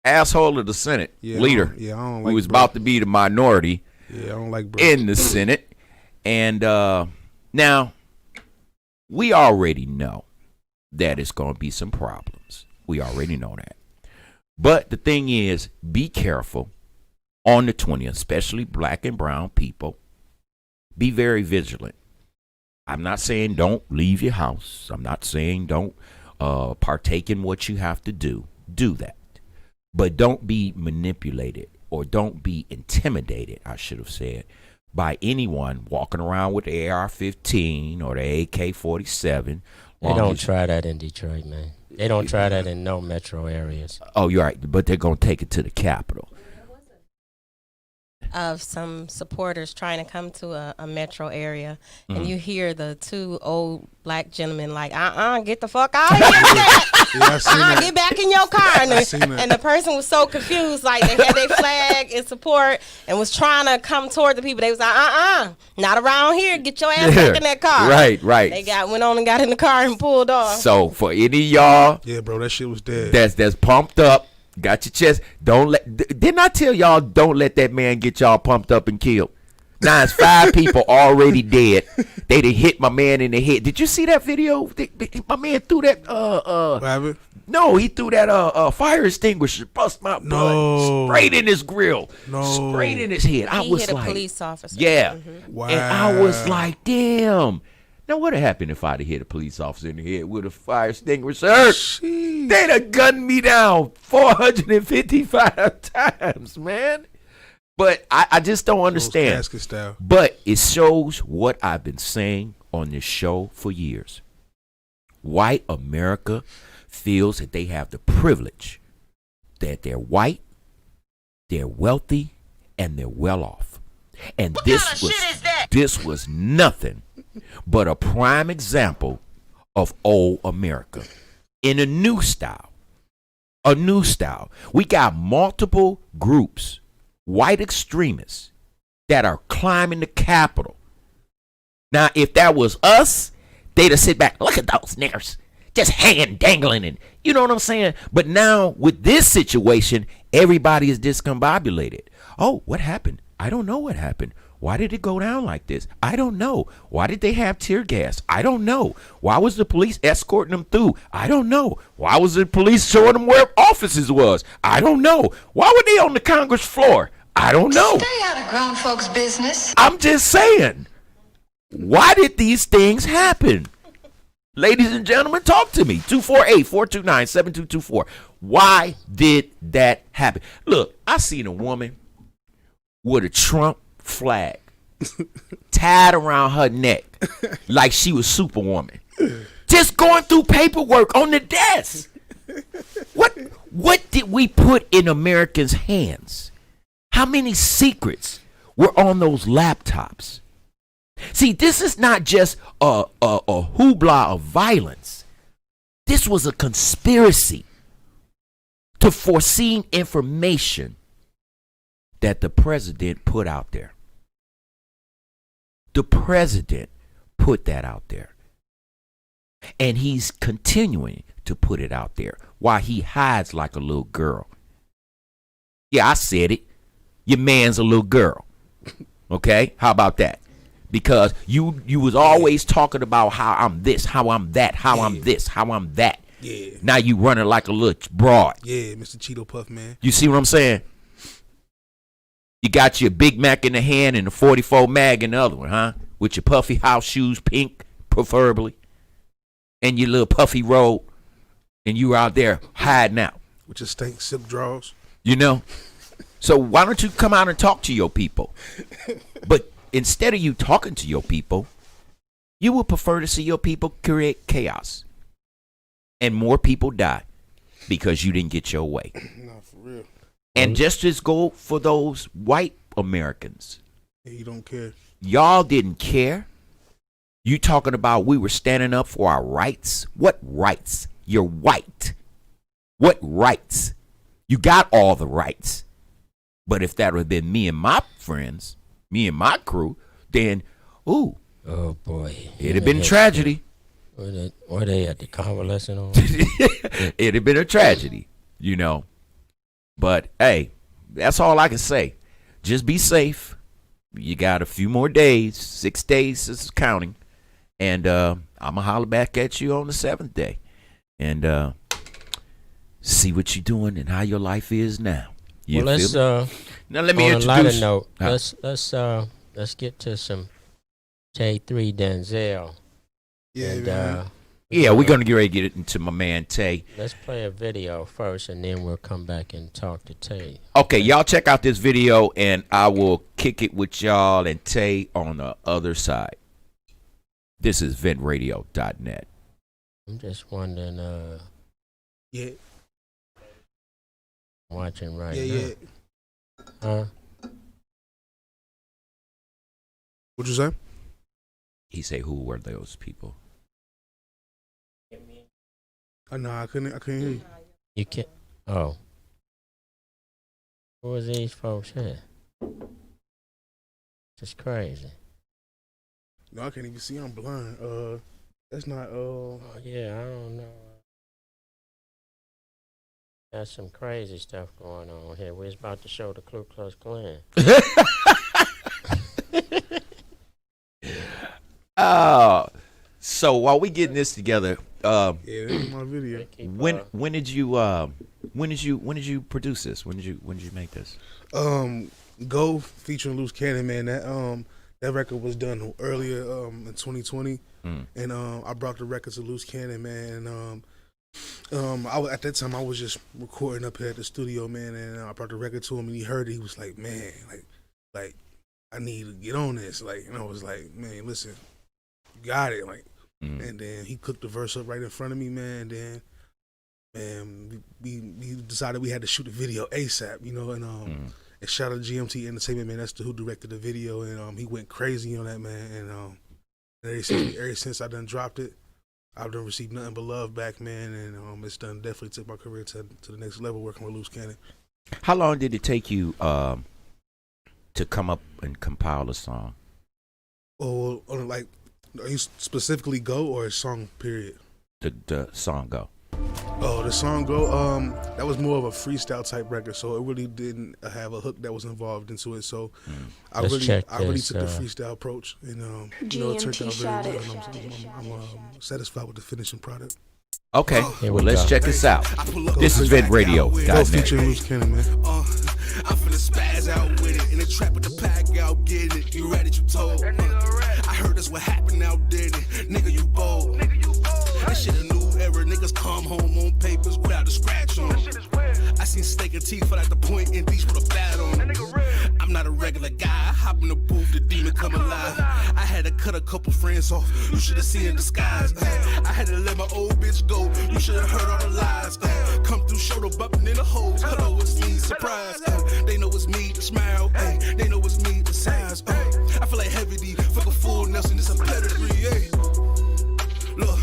asshole of the Senate leader, I don't who like was bro. about to be the minority Yeah, I don't like bro. in the Senate. And now, we already know that it's going to be some problems. We already know that. But the thing is, be careful on the 20th, especially black and brown people. Be very vigilant. I'm not saying don't leave your house. I'm not saying don't partake in what you have to do. Do that. But don't be manipulated, or don't be intimidated, I should have said, by anyone walking around with the AR-15 or the AK-47. They don't try that in Detroit, man. They don't try that in no metro areas. Oh, you're right. But they're going to take it to the Capitol. Of some supporters trying to come to a metro area, and you hear the 2 old black gentlemen like, get the fuck out of here. Get back in your car. And the person was so confused, like they had their flag in support and was trying to come toward the people. They was like, not around here. Get your ass back in that car. Right. They went on and got in the car and pulled off. So for any of y'all, yeah, bro, that shit was dead. That's pumped up. Got your chest. Didn't I tell y'all don't let that man get y'all pumped up and killed? Now it's 5 people already dead. They done hit my man in the head. Did you see that video? My man threw that What happened? no, he threw that fire extinguisher, bust my No. blood, sprayed in his grill, No. sprayed in his head. I He was hit a like, police officer. yeah. Wow. And I was like, damn. Now what would have happened if I'd have hit a police officer in the head with a fire extinguisher? Sheesh. They'd have gunned me down 455 times, man. But I just don't understand. Casket style. But it shows what I've been saying on this show for years. White America feels that they have the privilege that they're white, they're wealthy, and they're well off. And this was nothing but a prime example of old America in a new style. A new style. We got multiple groups, white extremists, that are climbing the Capitol. Now, if that was us, they'd have sit back. Look at those niggers, just hanging, dangling, and you know what I'm saying? But now, with this situation, everybody is discombobulated. Oh, what happened? I don't know what happened. Why did it go down like this? I don't know. Why did they have tear gas? I don't know. Why was the police escorting them through? I don't know. Why was the police showing them where offices was? I don't know. Why were they on the Congress floor? I don't know. Stay out of grown folks' business. I'm just saying. Why did these things happen? Ladies and gentlemen, talk to me. 248-429-7224. Why did that happen? Look, I seen a woman with a Trump flag tied around her neck like she was Superwoman, just going through paperwork on the desk. What did we put in Americans' hands? How many secrets were on those laptops? See, this is not just a hoopla of violence. This was a conspiracy to foresee information that the president put out there. The president put that out there. And he's continuing to put it out there while he hides like a little girl. Yeah, I said it. Your man's a little girl. Okay? How about that? Because you was always talking about how I'm this, how I'm that, how I'm this, how I'm that. Yeah. Now you running like a little broad. Yeah, Mr. Cheeto Puff, man. You see what I'm saying? You got your Big Mac in the hand and the 44 mag in the other one, huh? With your puffy house shoes, pink, preferably. And your little puffy robe. And you out there hiding out. With your stank silk drawers. You know? So why don't you come out and talk to your people? But instead of you talking to your people, you would prefer to see your people create chaos. And more people die because you didn't get your way. No, for real. And just go for those white Americans. Yeah, you don't care. Y'all didn't care. You talking about we were standing up for our rights? What rights? You're white. What rights? You got all the rights. But if that would have been me and my friends, me and my crew, then, ooh. Oh, boy. It'd have been tragedy. Were they at the convalescent home? It'd have been a tragedy, you know. But, hey, that's all I can say. Just be safe. You got a few more days. 6 days is counting. And I'm going to holler back at you on the 7th day. And see what you're doing and how your life is now. You well, let's now let me on introduce. a lighter note, let's get to some Tay3 Denzel. Yeah, And man. Yeah, we're going to get ready to get into my man Tay. let's play a video first, and then we'll come back and talk to Tay. Okay, y'all check out this video, and I will kick it with y'all and Tay on the other side. This is ventradio.net. I'm just wondering, Yeah, watching right yeah, now. yeah. Huh? What you say? He say, who were those people? No, I couldn't hear you. You can't. Oh. Who was these folks here? Just crazy. No, I can't even see. I'm blind. That's not. Oh, yeah, I don't know. Got some crazy stuff going on here. We was about to show the Ku Klux Klan. So while we getting this together, Yeah, that's my video. when did you produce this? When did you make this? Go featuring Loose Cannon, man. That record was done earlier in 2020, and I brought the record to Loose Cannon, man. And at that time I was just recording up here at the studio, man, and I brought the record to him, and he heard it. He was like, man, like I need to get on this, like, and I was like, man, listen, you got it, like, and then he cooked the verse up right in front of me, man. And then, man, we decided we had to shoot the video ASAP, you know, and and shout out to GMT Entertainment, man. That's who directed the video, and he went crazy on that, man. And ever since I done dropped it, I've done received nothing but love back, man. And it's done definitely took my career to the next level working with Loose Cannon. How long did it take you to come up and compile a song? Oh, like, are you specifically Go or a song period? The song Go. Oh, the song Go, that was more of a freestyle type record, so it really didn't have a hook that was involved into it. So I really took the freestyle approach, and you know, it turned out very well. And I'm satisfied with the finishing product. Okay, well, let's check this out. This is VidRadio.net. Go featuring Loose Cannon, man. I'm finna spaz out with it in the trap with the pack out, get it. You ready? You told. I heard that's what happened out, did it? Nigga, you bold. This shit a new era. Niggas come home on papers without a scratch on. I seen steak and teeth for like the point in beach with a bat on. I'm not a regular guy. I hop in the booth, the demon come alive. I had to cut a couple friends off. You should have seen in disguise. I had to let my old bitch go. You should have heard all the lies. Come through, shoulder bumping in the holes. Hello, it's me, surprise. They know it's me, the smile. They know it's me, the size. I feel like Heavy D, fuck a fool Nelson. It's a pedigree. Look,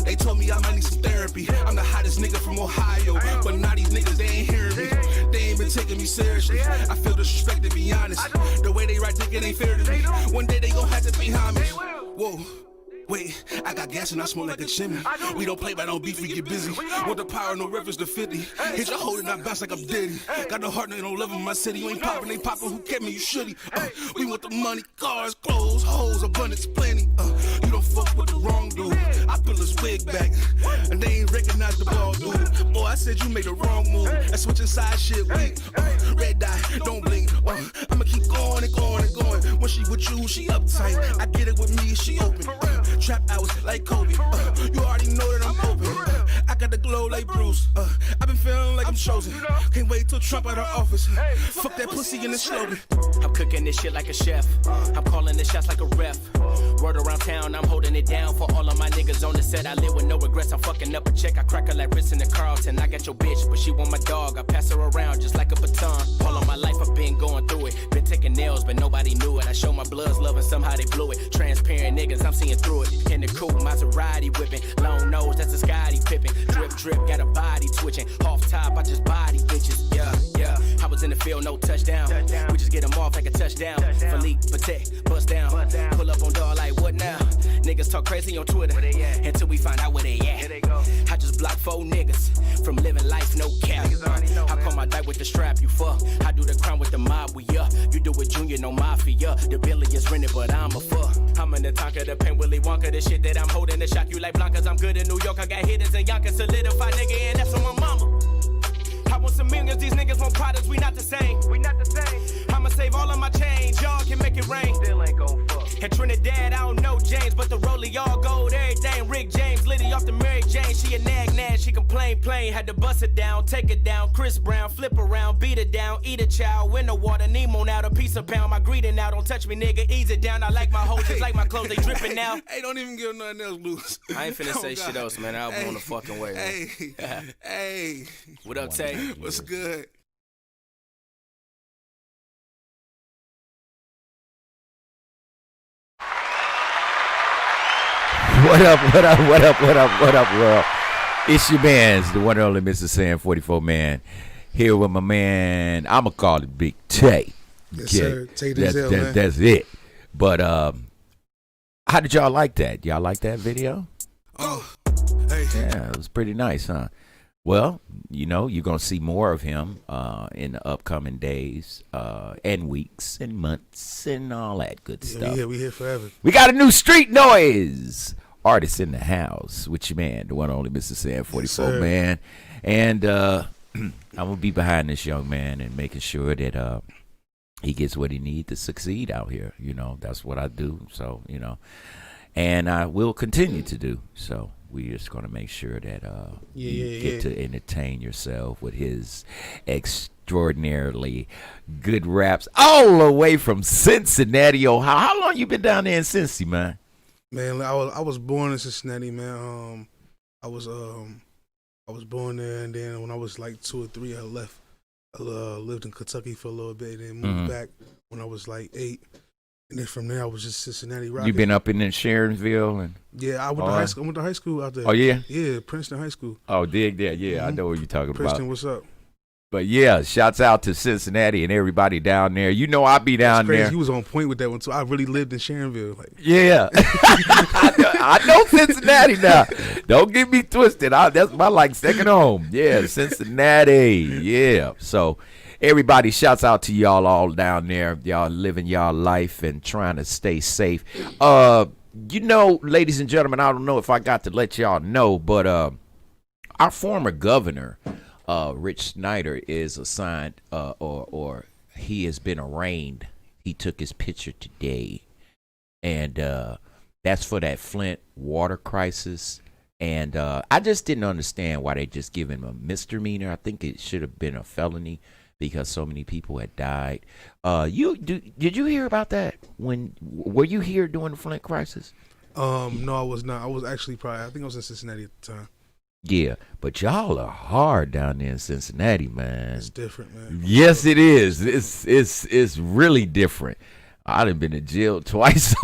they told me I might need some therapy. I'm the hottest nigga from Ohio, but now these niggas, they ain't hearing me. They ain't been taking me seriously. I feel disrespect, to be honest. The way they write dick, it ain't fair to me. One day they gon' have to pay homage. Whoa. Wait, I got gas and I smoke like a chimney. We don't play by no beef, we get busy. Want the power, no reference to 50. Hit your hold and I bounce like I'm Diddy. Got the heart, no love in my city. You ain't poppin', they poppin', who kept me, you shitty. We want the money, cars, clothes, hoes, abundance, plenty. You don't fuck with the wrong dude. I pull his wig back, and they ain't recognize the ball dude. Boy, I said you made the wrong move. That switching side shit weak. Red dye, don't blink. I'ma keep going and going and going. When she with you, she uptight. I get it with me, she open. Trap hours like Kobe. You already know that I'm open. I got the glow like Bruce. I've been feeling like I'm chosen. Can't wait till Trump out of office. Fuck that pussy in the slogan. I'm cooking this shit like a chef. I'm calling the shots like a ref. Word around town, I'm holding it down for all of my niggas on the set. I live with no regrets. I'm fucking up a check. I crack her like Ritz in the Carlton. I got your bitch, but she want my dog. I pass her around just like a baton. All of my life I've been going through it. Been taking nails, but nobody knew it. I show my bloods love and somehow they blew it. Transparent niggas, I'm seeing through it. In the cool Maserati whipping. Long nose, that's a Scotty Pippen. Drip, drip, got a body twitching. Off top, I just body bitches. Yeah, yeah. I was in the field, no touchdown. We just get them off like a touchdown. Philippe, protect, bust down. Pull up on dog like what now? Niggas talk crazy on Twitter until we find out where they at. I just block 4 niggas from living life, no cap. I call my die with the strap, you fuck. I do the crime with the mob, we up. You do it junior, no mafia. The Billy is rented, but I'm a fuck. I'm in the Tonka, the pen Willy Wonka. The shit that I'm holding to shock you like Blancas. I'm good in New York, I got hitters and Yonkers. Solidified nigga, and that's on my mama. I want some millions, these niggas want products, we not the same. We not the same. I'ma save all of my change, y'all can make it rain. Still ain't gon' fuck. And Trinidad, I don't know James, but the rollie all gold, everything. Rick James, Liddy off the Mary Jane, she a nag, she complain, plain. Had to bust it down, take it down. Chris Brown, flip around, beat it down, eat a child, win the water, Nemo now, a piece of pound. My greeting now, don't touch me, nigga, ease it down. I like my hoes, just like my clothes, they dripping now. Hey, don't even give nothing else loose. I ain't finna say shit else, man. I'll be on the fucking way. Hey, hey. What up, Tay? What's good? What up, world? It's your man's, the one and only Mr. Sam 44 man. Here with my man, I'ma call it Big Tay. Yes, sir. Tay Denzel, man. That's it. But how did y'all like that? Y'all like that video? Oh, hey. Yeah, it was pretty nice, huh? Well, you're going to see more of him in the upcoming days and weeks and months and all that good stuff. Yeah, we here forever. We got a new Street Noise artist in the house with your man, the one and only Mr. Sam 44, Yes, man. And I'm going to be behind this young man and making sure that he gets what he needs to succeed out here. That's what I do. So, and I will continue to do. So we're just going to make sure that you get to entertain yourself with his extraordinarily good raps all the way from Cincinnati, Ohio. How long you been down there in Cincy, man? Man, I was born in Cincinnati, man. I was born there, and then when I was like 2 or 3, I left. I lived in Kentucky for a little bit, and then moved back when I was like 8. And then from there, I was just Cincinnati rocking. You been up in Sharonville and I went to high school. I went to high school out there. Oh yeah, yeah, Princeton High School. Oh, dig that. Yeah, I know what you're talking Princeton, about. what's up? But yeah, shouts out to Cincinnati and everybody down there. I be down crazy. there. You was on point with that one too. I really lived in Sharonville. Yeah, I know Cincinnati now. Don't get me twisted. That's my second home. Yeah, Cincinnati. Yeah. So everybody, shouts out to y'all all down there. Y'all living y'all life and trying to stay safe. Ladies and gentlemen, I don't know if I got to let y'all know, but our former governor, Rich Snyder, is assigned or he has been arraigned. He took his picture today, and that's for that Flint water crisis. And I just didn't understand why they just give him a misdemeanor. I think it should have been a felony because so many people had died. Did you hear about that? Were you here during the Flint crisis? No, I was not. I was actually I think I was in Cincinnati at the time. Yeah, but y'all are hard down there in Cincinnati, man. It's different, man. Yes, it is. It's really different. I done been to jail twice.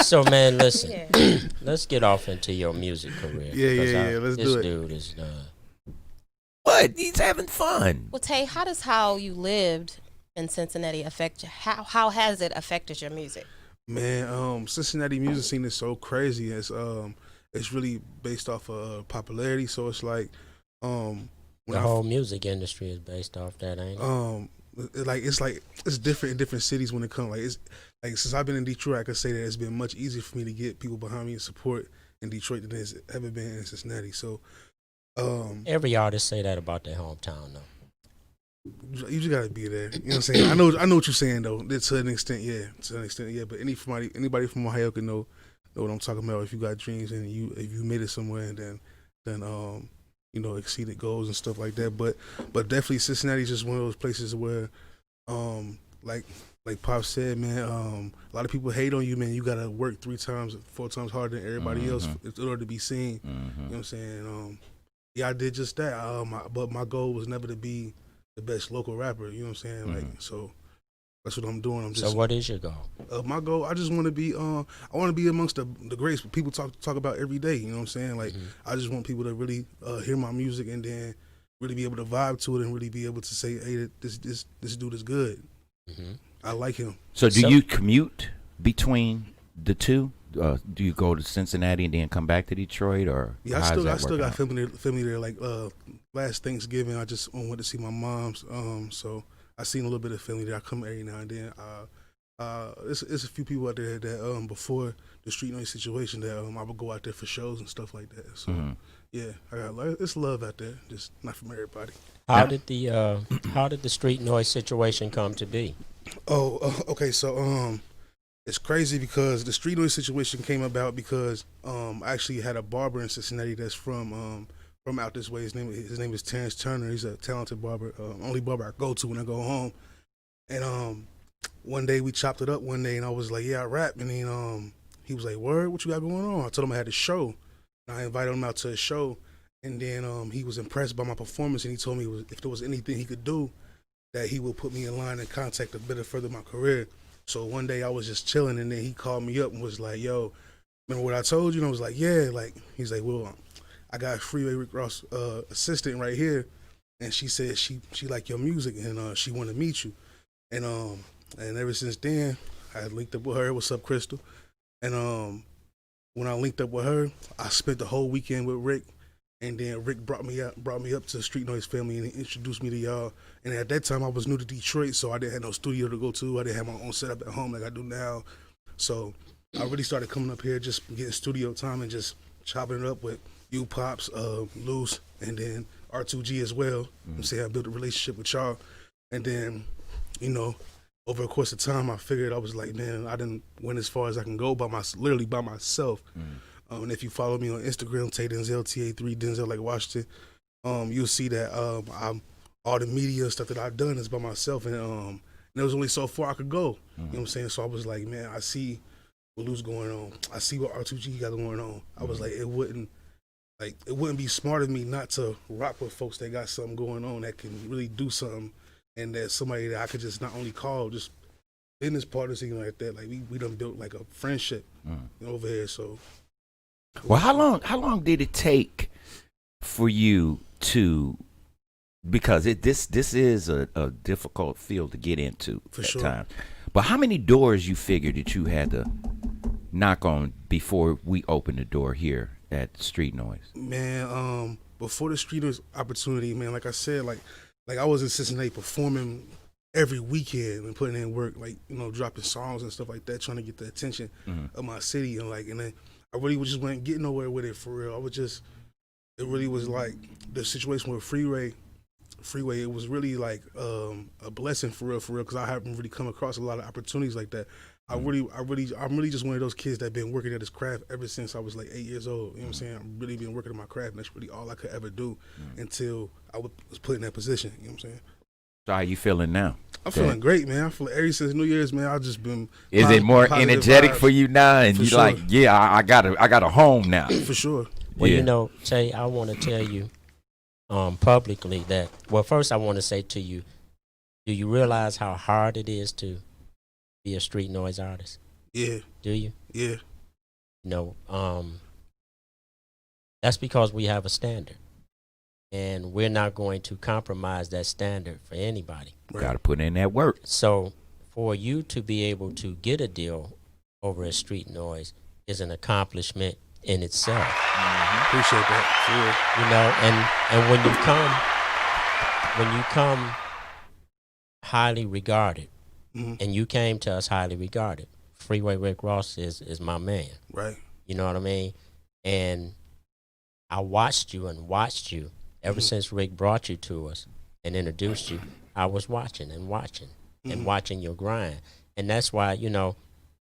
So, man, listen. Let's get off into your music career. Yeah. Let's do it. This dude is What? He's having fun. Well, Tay, how you lived in Cincinnati affect you? How has it affected your music? Man, Cincinnati music scene is so crazy. It's really based off of popularity. So it's like the whole music industry is based off that, ain't it? It's different in different cities when it comes. Since I've been in Detroit, I can say that it's been much easier for me to get people behind me and support in Detroit than it's ever been in Cincinnati. So every artist say that about their hometown, though. You just gotta be there. You know what I'm saying? I know what you're saying though. To an extent, yeah. But anybody from Ohio can know what I'm talking about. If you got dreams and if you made it somewhere, and then exceeded goals and stuff like that. But definitely Cincinnati is just one of those places where, like Pop said, man, a lot of people hate on you, man. You gotta work 3 times, 4 times harder than everybody else in order to be seen. You know what I'm saying? I did just that. But my goal was never to be the best local rapper. You know what I'm saying? So that's what I'm doing. So what is your goal? My goal, I just want to be. I want to be amongst the greats people talk about every day. You know what I'm saying? I just want people to really hear my music and then really be able to vibe to it and really be able to say, hey, this dude is good. I like him. So do you commute between the two? Do you go to Cincinnati and then come back to Detroit, or I still got family there. Like last Thanksgiving, I just went to see my mom's. So I seen a little bit of family there. I come every now and then. It's a few people out there that before the Street Noise situation that I would go out there for shows and stuff like that. So yeah, I got it's love out there, just not from everybody. How did the Street Noise situation come to be? Okay. So it's crazy because the Street Noise situation came about because I actually had a barber in Cincinnati that's from out this way. His name is Terrence Turner. He's a talented barber, only barber I go to when I go home. And one day we chopped it up one day, and I was like, yeah, I rap. And then he was like, word, what you got going on? I told him I had a show. And I invited him out to a show, and then he was impressed by my performance, and he told me if there was anything he could do, that he would put me in line and contact to better further my career. So one day I was just chilling, and then he called me up and was like, yo, remember what I told you? And I was like, yeah. He's like, well, I got a Freeway Rick Ross assistant right here, and she said she liked your music, and she wanted to meet you. And ever since then, I linked up with her. What's up, Crystal? And when I linked up with her, I spent the whole weekend with Rick, And then Rick brought me up to the Street Noise family and he introduced me to y'all. And at that time I was new to Detroit, so I didn't have no studio to go to. I didn't have my own setup at home like I do now. So I really started coming up here, just getting studio time and just chopping it up with you, Pops, Loose, and then R2G as well. I'm saying I built a relationship with y'all. And then, you know, over the course of time, I figured I was like, man, I didn't went as far as I can go literally by myself. And if you follow me on Instagram, Tay Denzel, TA3 Denzel like Washington, you'll see that all the media stuff that I've done is by myself, and there was only so far I could go. You know what I'm saying? So I was like, man, I see what Lou's going on. I see what R2G got going on. I was like, it wouldn't be smart of me not to rock with folks that got something going on that can really do something, and that somebody that I could just not only call, just business partners, anything like that. Like we done built like a friendship over here. So. Well, how long did it take for you to, because this is a difficult field to get into for at sure. times. But how many doors you figured that you had to knock on before we opened the door here at Street Noise? Man, before the Street Noise opportunity, man, like I said, like I was in Cincinnati performing every weekend and putting in work, like, you know, dropping songs and stuff like that, trying to get the attention of my city, and then I really just wasn't getting nowhere with it for real. It really was like the situation with Freeway, it was really like a blessing for real, because I haven't really come across a lot of opportunities like that. I'm really just one of those kids that been working at this craft ever since I was like 8 years old. You know what I'm saying? I've really been working at my craft, and that's really all I could ever do until I was put in that position. You know what I'm saying? So how you feeling now? I'm feeling great, man. I feel like ever since New Year's, man, I've just been. Is it more energetic for you now? And you sure. like, yeah, I got a home now. For sure. Well, you know, Tay, I want to tell you publicly that, well, first I want to say to you, do you realize how hard it is to be a Street Noise artist? Yeah. Do you? Yeah. You know, that's because we have a standard. And we're not going to compromise that standard for anybody. Right. Got to put in that work. So for you to be able to get a deal over at Street Noise is an accomplishment in itself. Appreciate that. You know, and when you come highly regarded, and you came to us highly regarded, Freeway Rick Ross is my man. Right. You know what I mean? And I watched you ever since Rick brought you to us and introduced you. I was watching and watching your grind. And that's why, you know,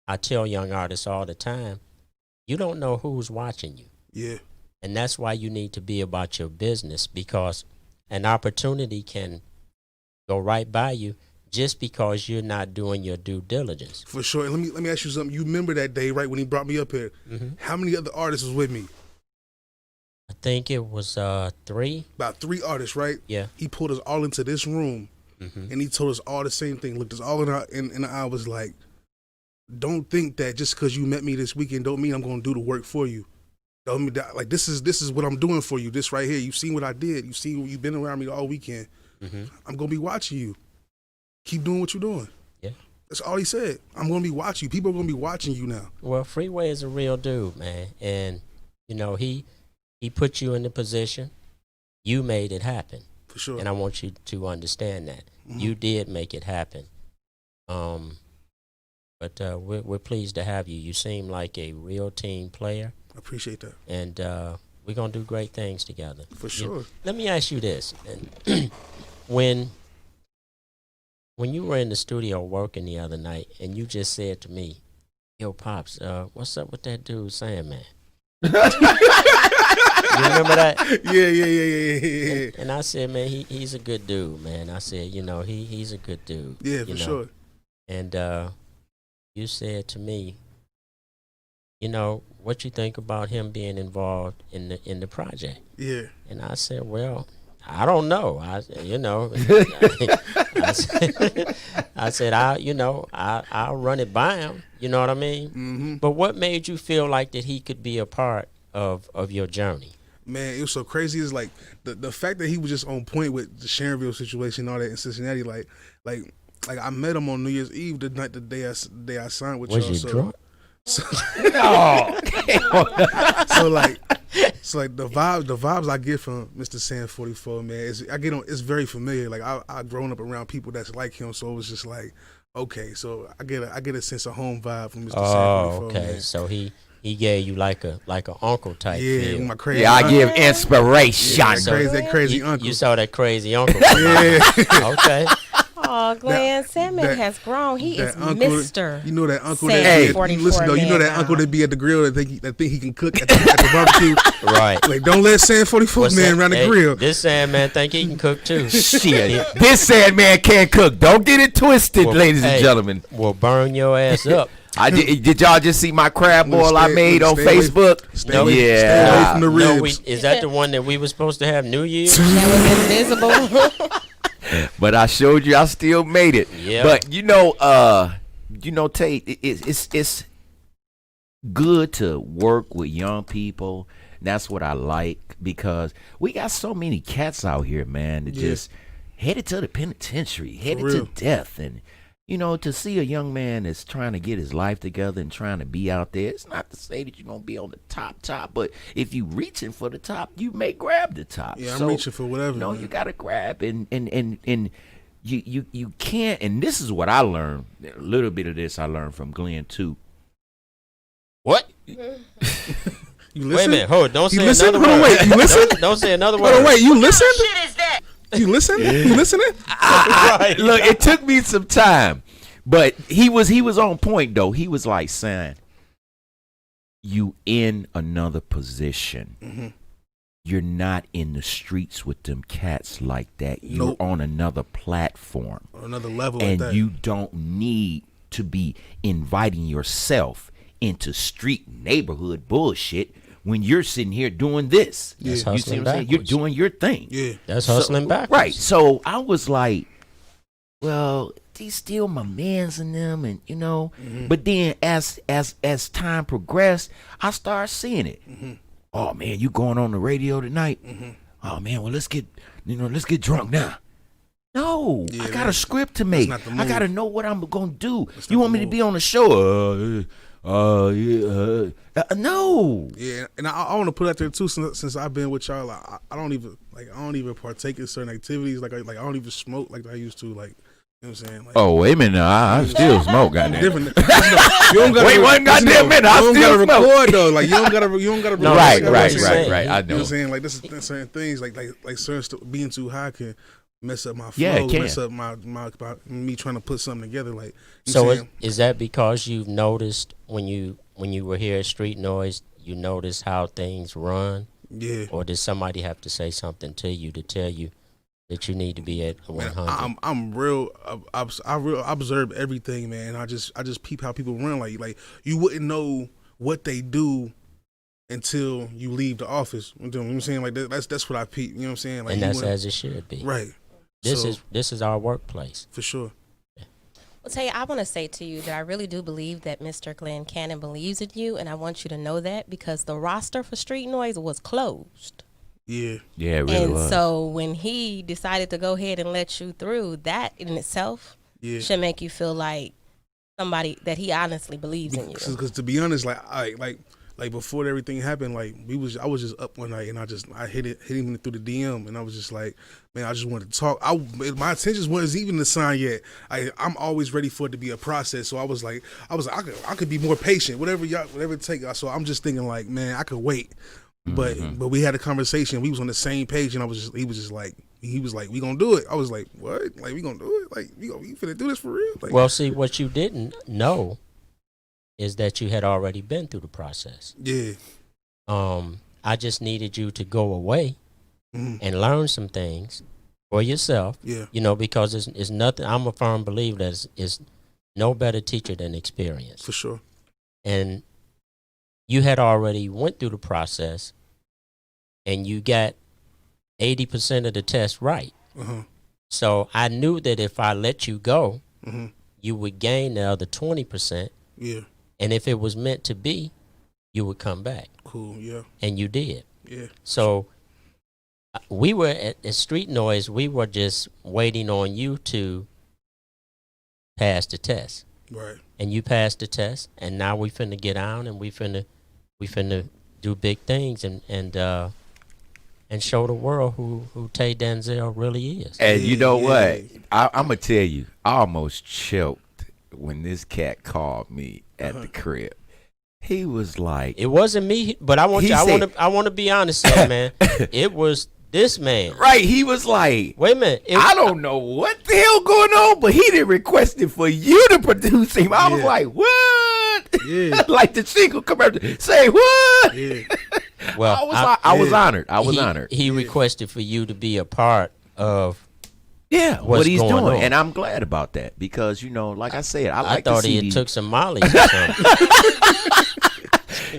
I tell young artists all the time, you don't know who's watching you. Yeah. And that's why you need to be about your business, because an opportunity can go right by you just because you're not doing your due diligence. For sure. And let me ask you something. You remember that day, right, when he brought me up here? How many other artists was with me? I think it was 3. About 3 artists, right? Yeah. He pulled us all into this room, and he told us all the same thing. Looked us all in the eye, was like, don't think that just because you met me this weekend don't mean I'm going to do the work for you. Don't mean that, like, this is what I'm doing for you. This right here. You've seen what I did. You've been around me all weekend. I'm going to be watching you. Keep doing what you're doing. Yeah. That's all he said. I'm going to be watching you. People are going to be watching you now. Well, Freeway is a real dude, man. And, you know, he put you in the position. You made it happen. For sure. And I want you to understand that. You did make it happen. But we're pleased to have you. You seem like a real team player. I appreciate that. And we're going to do great things together. For sure. Let me ask you this. When you were in the studio working the other night and you just said to me, yo, Pops, what's up with that dude Sandman? You remember that? Yeah. And I said, man, he's a good dude, man. I said, you know, he's a good dude. Yeah, for sure. And you said to me, you know, what you think about him being involved in the project? Yeah. And I said, well, I don't know. I said, I'll run it by him. You know what I mean? But what made you feel like that he could be a part of your journey? Man, it was so crazy. It's like the fact that he was just on point with the Sharonville situation and all that in Cincinnati. Like I met him on New Year's Eve, the day I signed with y'all. Was you drunk? So So like the vibes I get from Mr. Sand 44, man, it's very familiar. Like I've grown up around people that's like him, so it was just like, okay, so I get a sense of home vibe from Mr. Sand 44. Okay, man. so he gave you like a uncle type feel. My crazy. Yeah, I give inspiration. Yeah, that crazy uncle. You saw that crazy uncle. Yeah. Okay. Oh, Glenn Salmon has grown. He is uncle, Mr. You know that uncle Sand that be 44 listen though, you know that man uncle now. that be at the grill that think he can cook at the barbecue. Right. Like don't let Sand 44 man around the grill. This Sandman think he can cook too. Shit. This Sandman can't cook. Don't get it twisted, ladies and gentlemen. Will burn your ass up. Did y'all just see my crab boil I made on stay away- Facebook? Stay away from the ribs. Is that the one that we were supposed to have New Year's? That was invisible. But I showed you I still made it. Yeah. But Tate, it's good to work with young people. And that's what I like because we got so many cats out here, man, that just headed to the penitentiary, headed to death. And to see a young man that's trying to get his life together and trying to be out there, it's not to say that you're going to be on the top, but if you reaching for the top, you may grab the top. Yeah, I'm reaching for whatever. No, you got to grab and you can't, and this is what I learned, a little bit of this I learned from Glenn too. What? You Wait a listen? minute, hold on. Don't You say listen? another Hold on, word. wait, you listen? Don't say another word. Hold on, wait, you listen? What shit is that? You listen? You listening? Look, it took me some time, but he was on point though. He was like, son, you in another position. Mm-hmm. You're not in the streets with them cats like that. You're on another platform. Another level and with that. you don't need to be inviting yourself into street neighborhood bullshit when you're sitting here doing this. That's You see what I'm saying? You're doing your thing. Yeah. That's hustling backwards. Right. So I was like, well, these still my mans in them, and But then as time progressed, I started seeing it. Mm-hmm. Oh man, you going on the radio tonight? Mm-hmm. Oh man, well let's get drunk now. No, I got a script to make. I got to know what I'm gonna do. You want me to be on the show? No. Yeah, and I want to put out there too. Since I've been with y'all, I don't even partake in certain activities. Like I don't even smoke like I used to. Like you know what I'm saying? Like, Oh, wait a minute. I still smoke, goddamn. different. You don't gotta, Wait one goddamn minute, I You don't still gotta smoke. record though. Like you don't gotta. No, Right. You know what I'm I saying? know. You know what I'm saying? Like this is certain things like certain being too high can mess up my flow, Yeah, it can. mess up my me trying to put something together. Like you So know what I'm is, saying? is that because you've noticed when you were here at Street Noise, you noticed how things run? Yeah. Or did somebody have to say something to you to tell you that you need to be at 100? I'm real. I real observe everything, man. I just peep how people run. Like you wouldn't know what they do until you leave the office. You know what I'm saying? Like that's what I peep. You know what I'm saying? Like And you that's wouldn't- as it should be. right. This So, is our workplace. for sure. Well, Tay, I want to say to you that I really do believe that Mr. Glenn Cannon believes in you, and I want you to know that because the roster for Street Noise was closed. Yeah. Yeah, it really And was. so when he decided to go ahead and let you through, that in itself Yeah. should make you feel like somebody that he honestly believes in you. Because to be honest, like before everything happened, like I was just up one night and I hit him through the DM and I was just like, man, I just wanted to talk. My intentions wasn't even to sign yet. I'm always ready for it to be a process. So I was like, I could be more patient, whatever it take. So I'm just thinking like, man, I could wait. But we had a conversation. We was on the same page, and he was like, we gonna do it. I was like, what? Like we gonna do it? Like you finna do this for real? Like, Well, see, what you didn't know is that you had already been through the process. yeah, I just needed you to go away Mhm. and learn some things for yourself. yeah, Because it's nothing. I'm a firm believer that it's no better teacher than experience. for sure. And you had already went through the process, and you got 80% of the test right. Uh-huh. So I knew that if I let you go, Mhm. you would gain the other 20%. Yeah, And if it was meant to be, you would come back. cool. Yeah, And you did. yeah, So we were at Street Noise, we were just waiting on you to pass the test. right. And you passed the test, and now we finna get on and we finna do big things and show the world who Tay Denzel really is. And you know what? I'm gonna tell you, I almost choked when this cat called me at the crib. He was like, "It wasn't me," but I want to be honest, though, man. It was this man. Right? He was like, "Wait a minute, I don't know what the hell going on, but he didn't request it for you to produce him." I was like, "What?" Yeah. Like the single commercial. Say what? Yeah. Well, I was honored. I was honored. He requested for you to be a part of what he's doing, on. and I'm glad about that because like I said, I thought to see he took some Molly or something.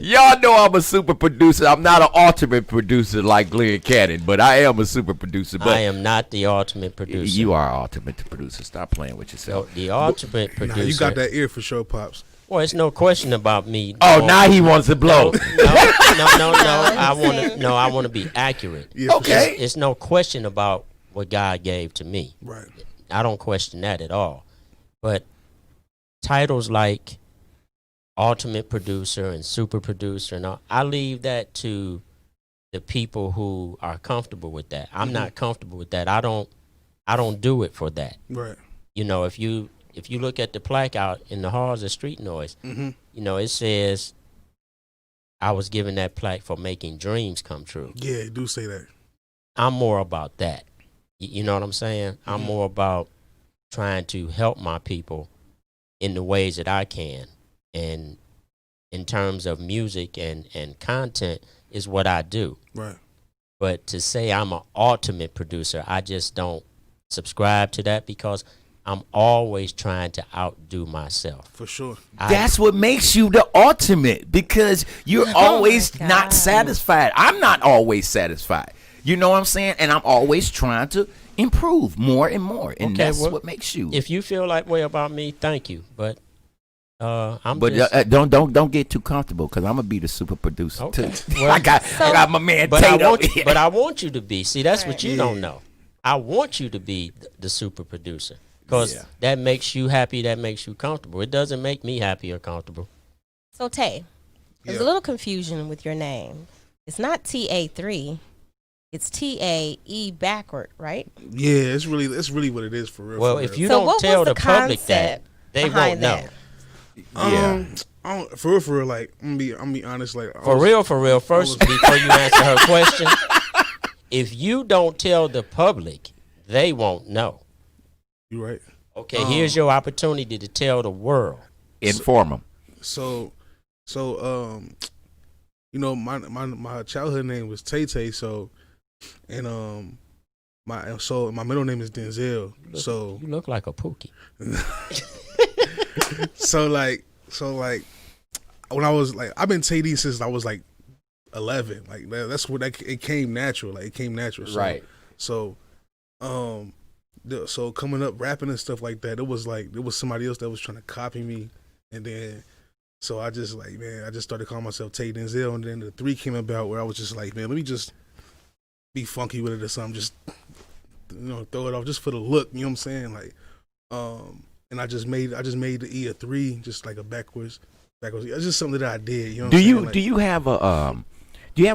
Y'all know I'm a super producer. I'm not an ultimate producer like Glenn Cannon, but I am a super producer. But I am not the ultimate producer. You are ultimate producer. Stop playing with yourself. No, the ultimate producer. Nah, you got that ear for sure, Pops. Well, it's no question about me. Oh, now he wants to blow. No. I want to be accurate. Yeah, okay. It's no question about what God gave to me. Right. I don't question that at all. But titles like ultimate producer and super producer and all, I leave that to the people who are comfortable with that. I'm not comfortable with that. I don't do it for that. Right. If you look at the plaque out in the halls of Street Noise, it says I was given that plaque for making dreams come true. Yeah, do say that. I'm more about that. You know what I'm saying? I'm more about trying to help my people in the ways that I can. And in terms of music and content is what I do. Right. But to say I'm an ultimate producer, I just don't subscribe to that because I'm always trying to outdo myself. For sure. That's what makes you the ultimate because you're always not satisfied. I'm not always satisfied. You know what I'm saying? And I'm always trying to improve more and more. And that's what makes you. If you feel that way about me, thank you. But don't get too comfortable because I'm gonna be the super producer too. Well, I got my man Tate over here. But I want you to be. See, that's what you don't know. I want you to be the super producer. Because that makes you happy, that makes you comfortable. It doesn't make me happy or comfortable. So, Tay, there's a little confusion with your name. It's not TA3. It's TAE backward, right? Yeah, it's really what it is for real. Well, if you don't tell the public that, they won't know. For real, like I'm gonna be honest, like for real. First, before you answer her question, if you don't tell the public, they won't know. You right. Okay, here's your opportunity to tell the world. Inform them. So, my childhood name was Tay Tay. So, and my middle name is Denzel. You look like a Pookie. so like when I was like, I've been Tay D since I was like 11. Like that's what it came natural. Like it came natural. So, right. So, so coming up rapping and stuff like that, it was somebody else that was trying to copy me, and then so I just started calling myself Tay Denzel, and then the 3 came about where I was just like, man, let me just be funky with it or something, just throw it off just for the look, you know what I'm saying? Like, and I just made the E a 3, just like a backwards. It's just something that I did. You know what I'm saying? Like, do you have a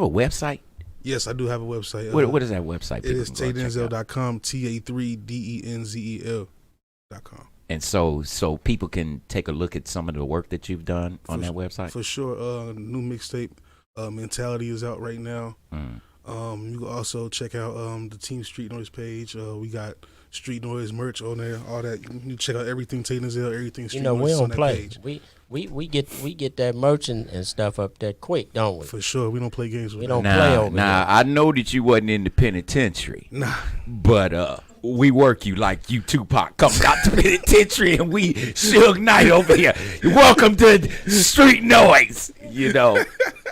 website? Yes, I do have a website. What is that website? It is taydenzel.com, TA3DENZEL.com. And so people can take a look at some of the work that you've done on that website? For sure. New mixtape, Mentality, is out right now. You can also check out the Team Street Noise page. We got Street Noise merch on there, all that. You can check out everything Tay Denzel, everything Street Noise we on don't that play. page. We get that merch and stuff up there quick, don't we? For sure. We don't play games with We don't play over there. I know that you wasn't in the penitentiary. Nah. But we work you like you Tupac comes out the penitentiary and we Suge Knight over here. Welcome to Street Noise,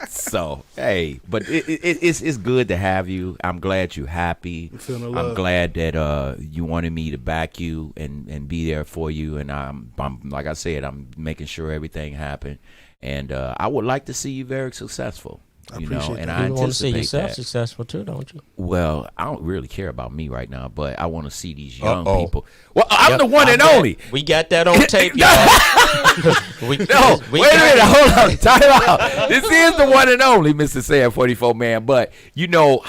So, hey, but it's good to have you. I'm glad you're happy. I'm glad that you wanted me to back you and be there for you. And I'm like I said, I'm making sure everything happened. And I would like to see you very successful. You know, and I want to see anticipate yourself that. successful too, don't you? Well, I don't really care about me right now, but I want to see these young Uh-oh. people. Well, I'm Yep, the one I and bet. only. We got that on tape, y'all. No, wait a minute, hold on, time out. This is the one and only Mr. Sam 44 man. But you know,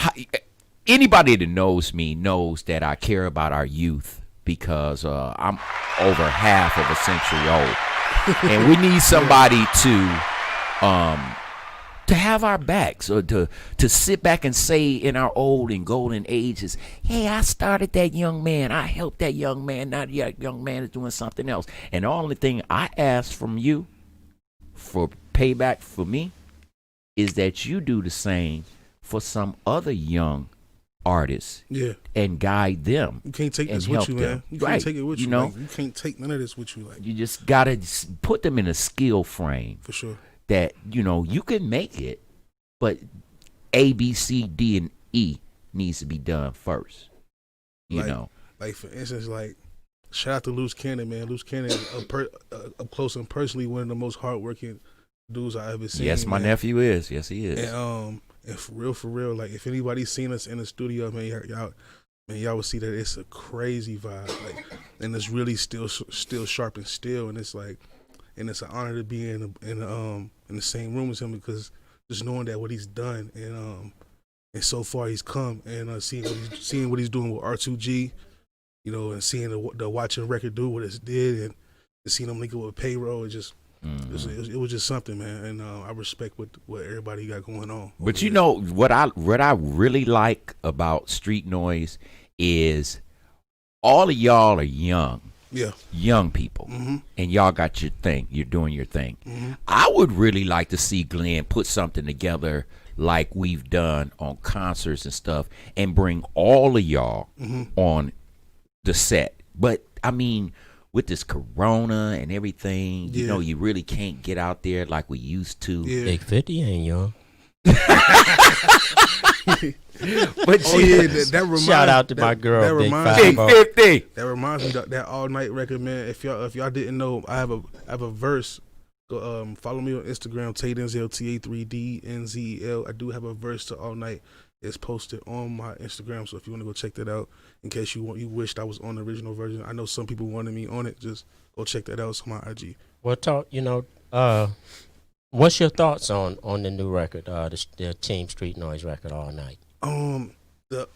anybody that knows me knows that I care about our youth because I'm over half of a century old, and we need somebody to have our backs, or to sit back and say in our old and golden ages, hey, I started that young man, I helped that young man, now that young man is doing something else. And the only thing I ask from you for payback for me is that you do the same for some other young artists, and guide them. You can't take and this with help you, them. man. You can't Right. take it with you. You know, Like, you can't take none of this with you. Like, you just gotta put them in a skill frame for sure. That you know you can make it, but A, B, C, D, and E needs to be done first. You know, like for instance, like shout out to Loose Cannon, man. Loose Cannon, up close and personally, one of the most hardworking dudes I ever seen. yes, my nephew is. Yes, he is. And for real, like if anybody's seen us in the studio, man, y'all will see that it's a crazy vibe, like, and it's really still sharp and still, and it's like, and it's an honor to be in the same room as him, because just knowing that what he's done and so far he's come, and seeing what he's doing with R2G, you know, and seeing the Watching record do what it did, and seeing him link it with Payroll, it just. It was just something, man, and I respect what everybody got going on. But you know what I really like about Street Noise is all of y'all are young, young people, and y'all got your thing. You're doing your thing. I would really like to see Glenn put something together like we've done on concerts and stuff, and bring all of y'all on the set. But I mean, with this corona and everything, you know, you really can't get out there like we used to. Big 50 ain't young. But that reminds, shout out to my girl, that Big reminds, 50. That reminds me that All Night record, man. If y'all didn't know, I have a verse. Go follow me on Instagram, Denzel, TA3DNZEL. I do have a verse to All Night. It's posted on my Instagram, so if you want to go check that out, in case you wished I was on the original version. I know some people wanted me on it. Just go check that out. It's on my IG. Well, what's your thoughts on the new record, the Team Street Noise record, All Night? I ain't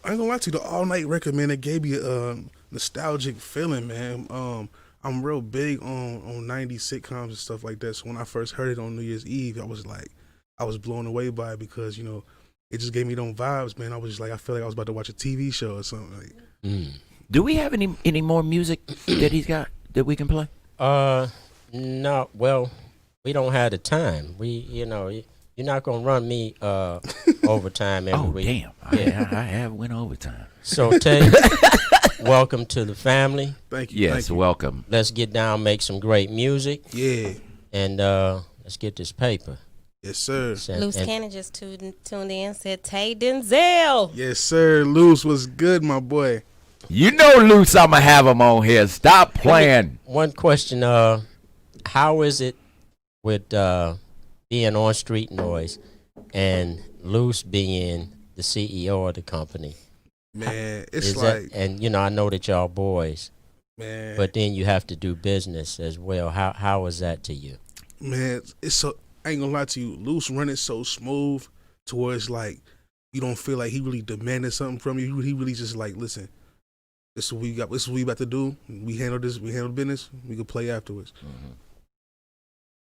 gonna lie to you, the All Night record, man, it gave me a nostalgic feeling, man. I'm real big on 90s sitcoms and stuff like that. So when I first heard it on New Year's Eve, I was blown away by it, because, you know, it just gave me them vibes, man. I was just like, I feel like I was about to watch a TV show or something. Like, Do we have any more music that he's got that we can play? No. Well, we don't have the time. You're not gonna run me overtime every week. Damn! I have went overtime. So, Tay, welcome to the family. Thank you. Yes, thank you. welcome. Let's get down, make some great music. Yeah. And let's get this paper. Yes, sir. Loose Cannon just tuned in, said Tay Denzel. Yes, sir. Loose was good, my boy. You know, Loose, I'ma have him on here. Stop playing. One question: how is it with being on Street Noise and Loose being the CEO of the company? Man, it's like, and you know, I know that y'all boys, man, but then you have to do business as well. How is that to you? Man, it's so, I ain't gonna lie to you, Loose running so smooth towards, like, you don't feel like he really demanded something from you. He really just like, listen, this is what we got. This is what we about to do. We handle this. We handle business. We can play afterwards.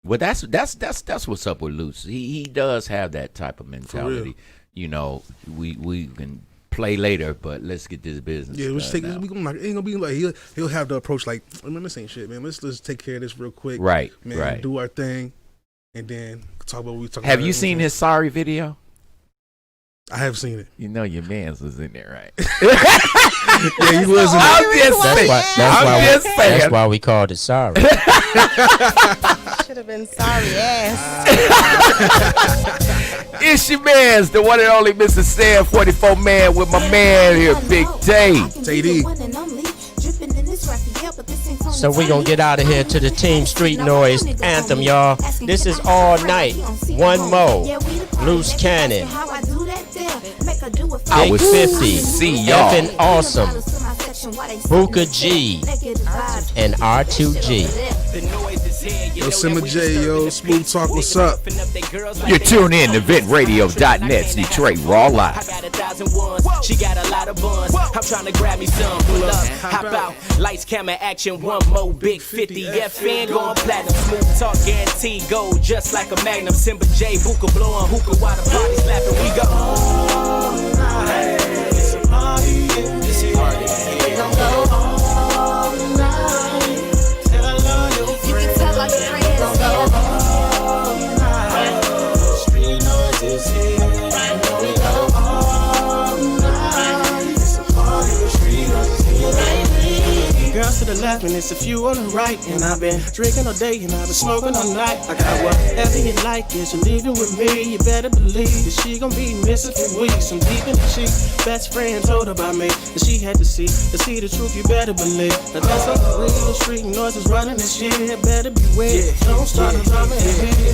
Well, that's what's up with Loose. He does have that type of mentality. You know, we can play later, but let's get this business. Yeah, let's take this. now. We gonna, ain't gonna be like he'll have the approach like, man, this ain't shit, man. Let's take care of this real quick. Right, man. right. Do our thing, and then talk about what we talk about. Have you seen his Sorry video? I have seen it. You know your man's was in there, right? Yeah, he was. I'm just saying. That's why we called it Sorry. Should have been sorry ass. It's your man's, the one and only Mr. Sam 44 man with my man here, Big Tay. Tay-D. So we gonna get out of here to the Team Street Noise anthem, y'all. This is All Night. One more. Loose Cannon, I Big was 50, see y'all. Effin' Awesome, Booker G, and R2G. Yo, Simmer J, yo, Smooth Talk, what's up? You're tuned in to VentRadio.net's Detroit Raw Live. She got a lot of buns. I'm trying to grab me some. Pull up, hop out. Lights, camera, action. One more big 50 FN going platinum. Smooth talk, guaranteed gold, just like a Magnum. Simba J, Buka blowing hookah while the party slapping. We go. It's a party, yeah. It's a party. We gon' go all night. Tell all your friends. You can tell all your friends. Gon' go all night. Street noise is here. We go all night. It's a party with street noise is here, baby. Girls to the left and it's a few on the right. And I've been drinking all day and I've been smoking all night. I got whatever you like, yeah, so leave it with me. You better believe that she gon' be missing for weeks. I'm deep in the sheet. Best friend told her about me, that she had to see the truth, you better believe. Now that's how the real street noises running this shit. Better beware. Don't start a drama in here.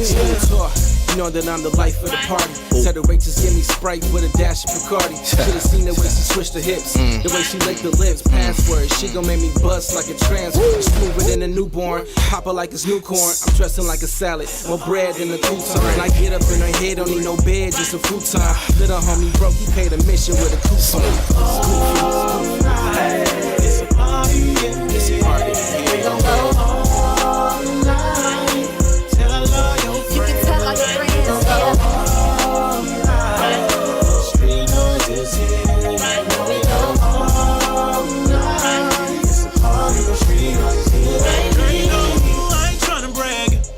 You know that I'm the life of the party. Tell the waitress give me Sprite with a dash of Bacardi. Should've seen the way she switched her hips, the way she licked the lips. Password, she gon' make me bust like a transfer. Smoother than a newborn, hop her like it's new corn. I'm dressing like a salad, more bread than a crouton. I get up in her head, don't need no bed, just a futon. Little homie broke, he paid a mission with a coupon. It's a party, yeah. It's a party. We gon' go all night. Tell all your friends. You can tell all your friends.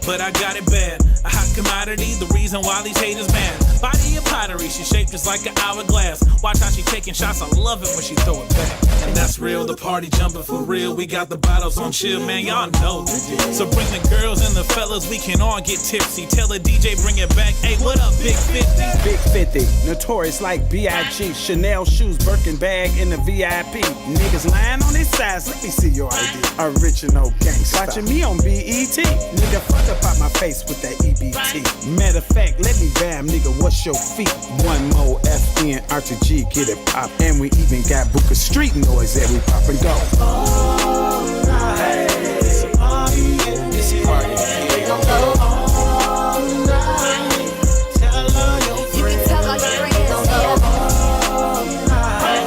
But I got it bad, a hot commodity, the reason why these haters mad. Body of pottery, she shaped just like an hourglass. Watch how she taking shots, I love it when she throw it back. And that's real, the party jumping for real. We got the bottles on chill, man, y'all know the deal. So bring the girls and the fellas, we can all get tipsy. Tell the DJ bring it back, hey, what up, Big 50? Big 50, notorious like B.I.G. Chanel shoes, Birkin bag in the VIP. Niggas lying on their sides, let me see your ID. Original gangsta. Watching me on BET. Nigga, fuck up out my face with that EBT. Matter of fact, let me bam, nigga, what's your feet? One more FN, R2G, get it pop. And we even got Booker Street noise that we pop and go. All night, it's a party, yeah. It's a party. We gon' go all night. Tell all your friends. You can tell all your friends. We gon' go all night.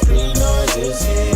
Street noise is here.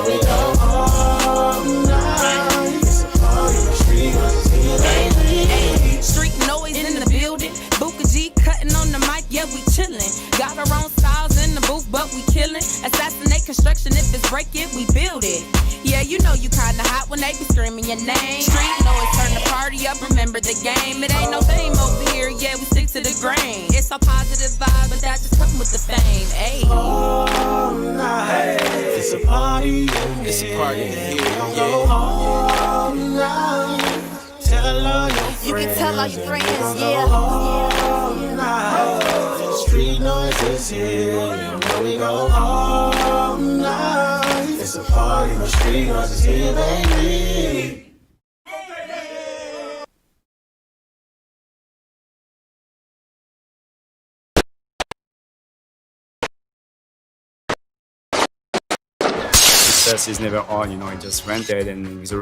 We go all night. It's a party with street noise is here, baby. Hey, street noise in the building. Booker G cutting on the mic, yeah, we chillin'. Got our own styles in the booth, but we killin'. Assassinate construction, if it's break it, we build it. Yeah, you know you kinda hot when they be screaming your name. Street noise, turn the party up, remember the game. It ain't no theme over here, yeah, we stick to the grain. It's a positive vibe, but that just come with the fame, ayy. All night, it's a party, yeah. It's a party, yeah. We gon' go all night. Tell all your friends. You can tell all your friends, We gon' yeah. go all night. Street noise is here. We go all night. It's a party, but street noise is here, baby. Success is never on, you know, I just went there and it was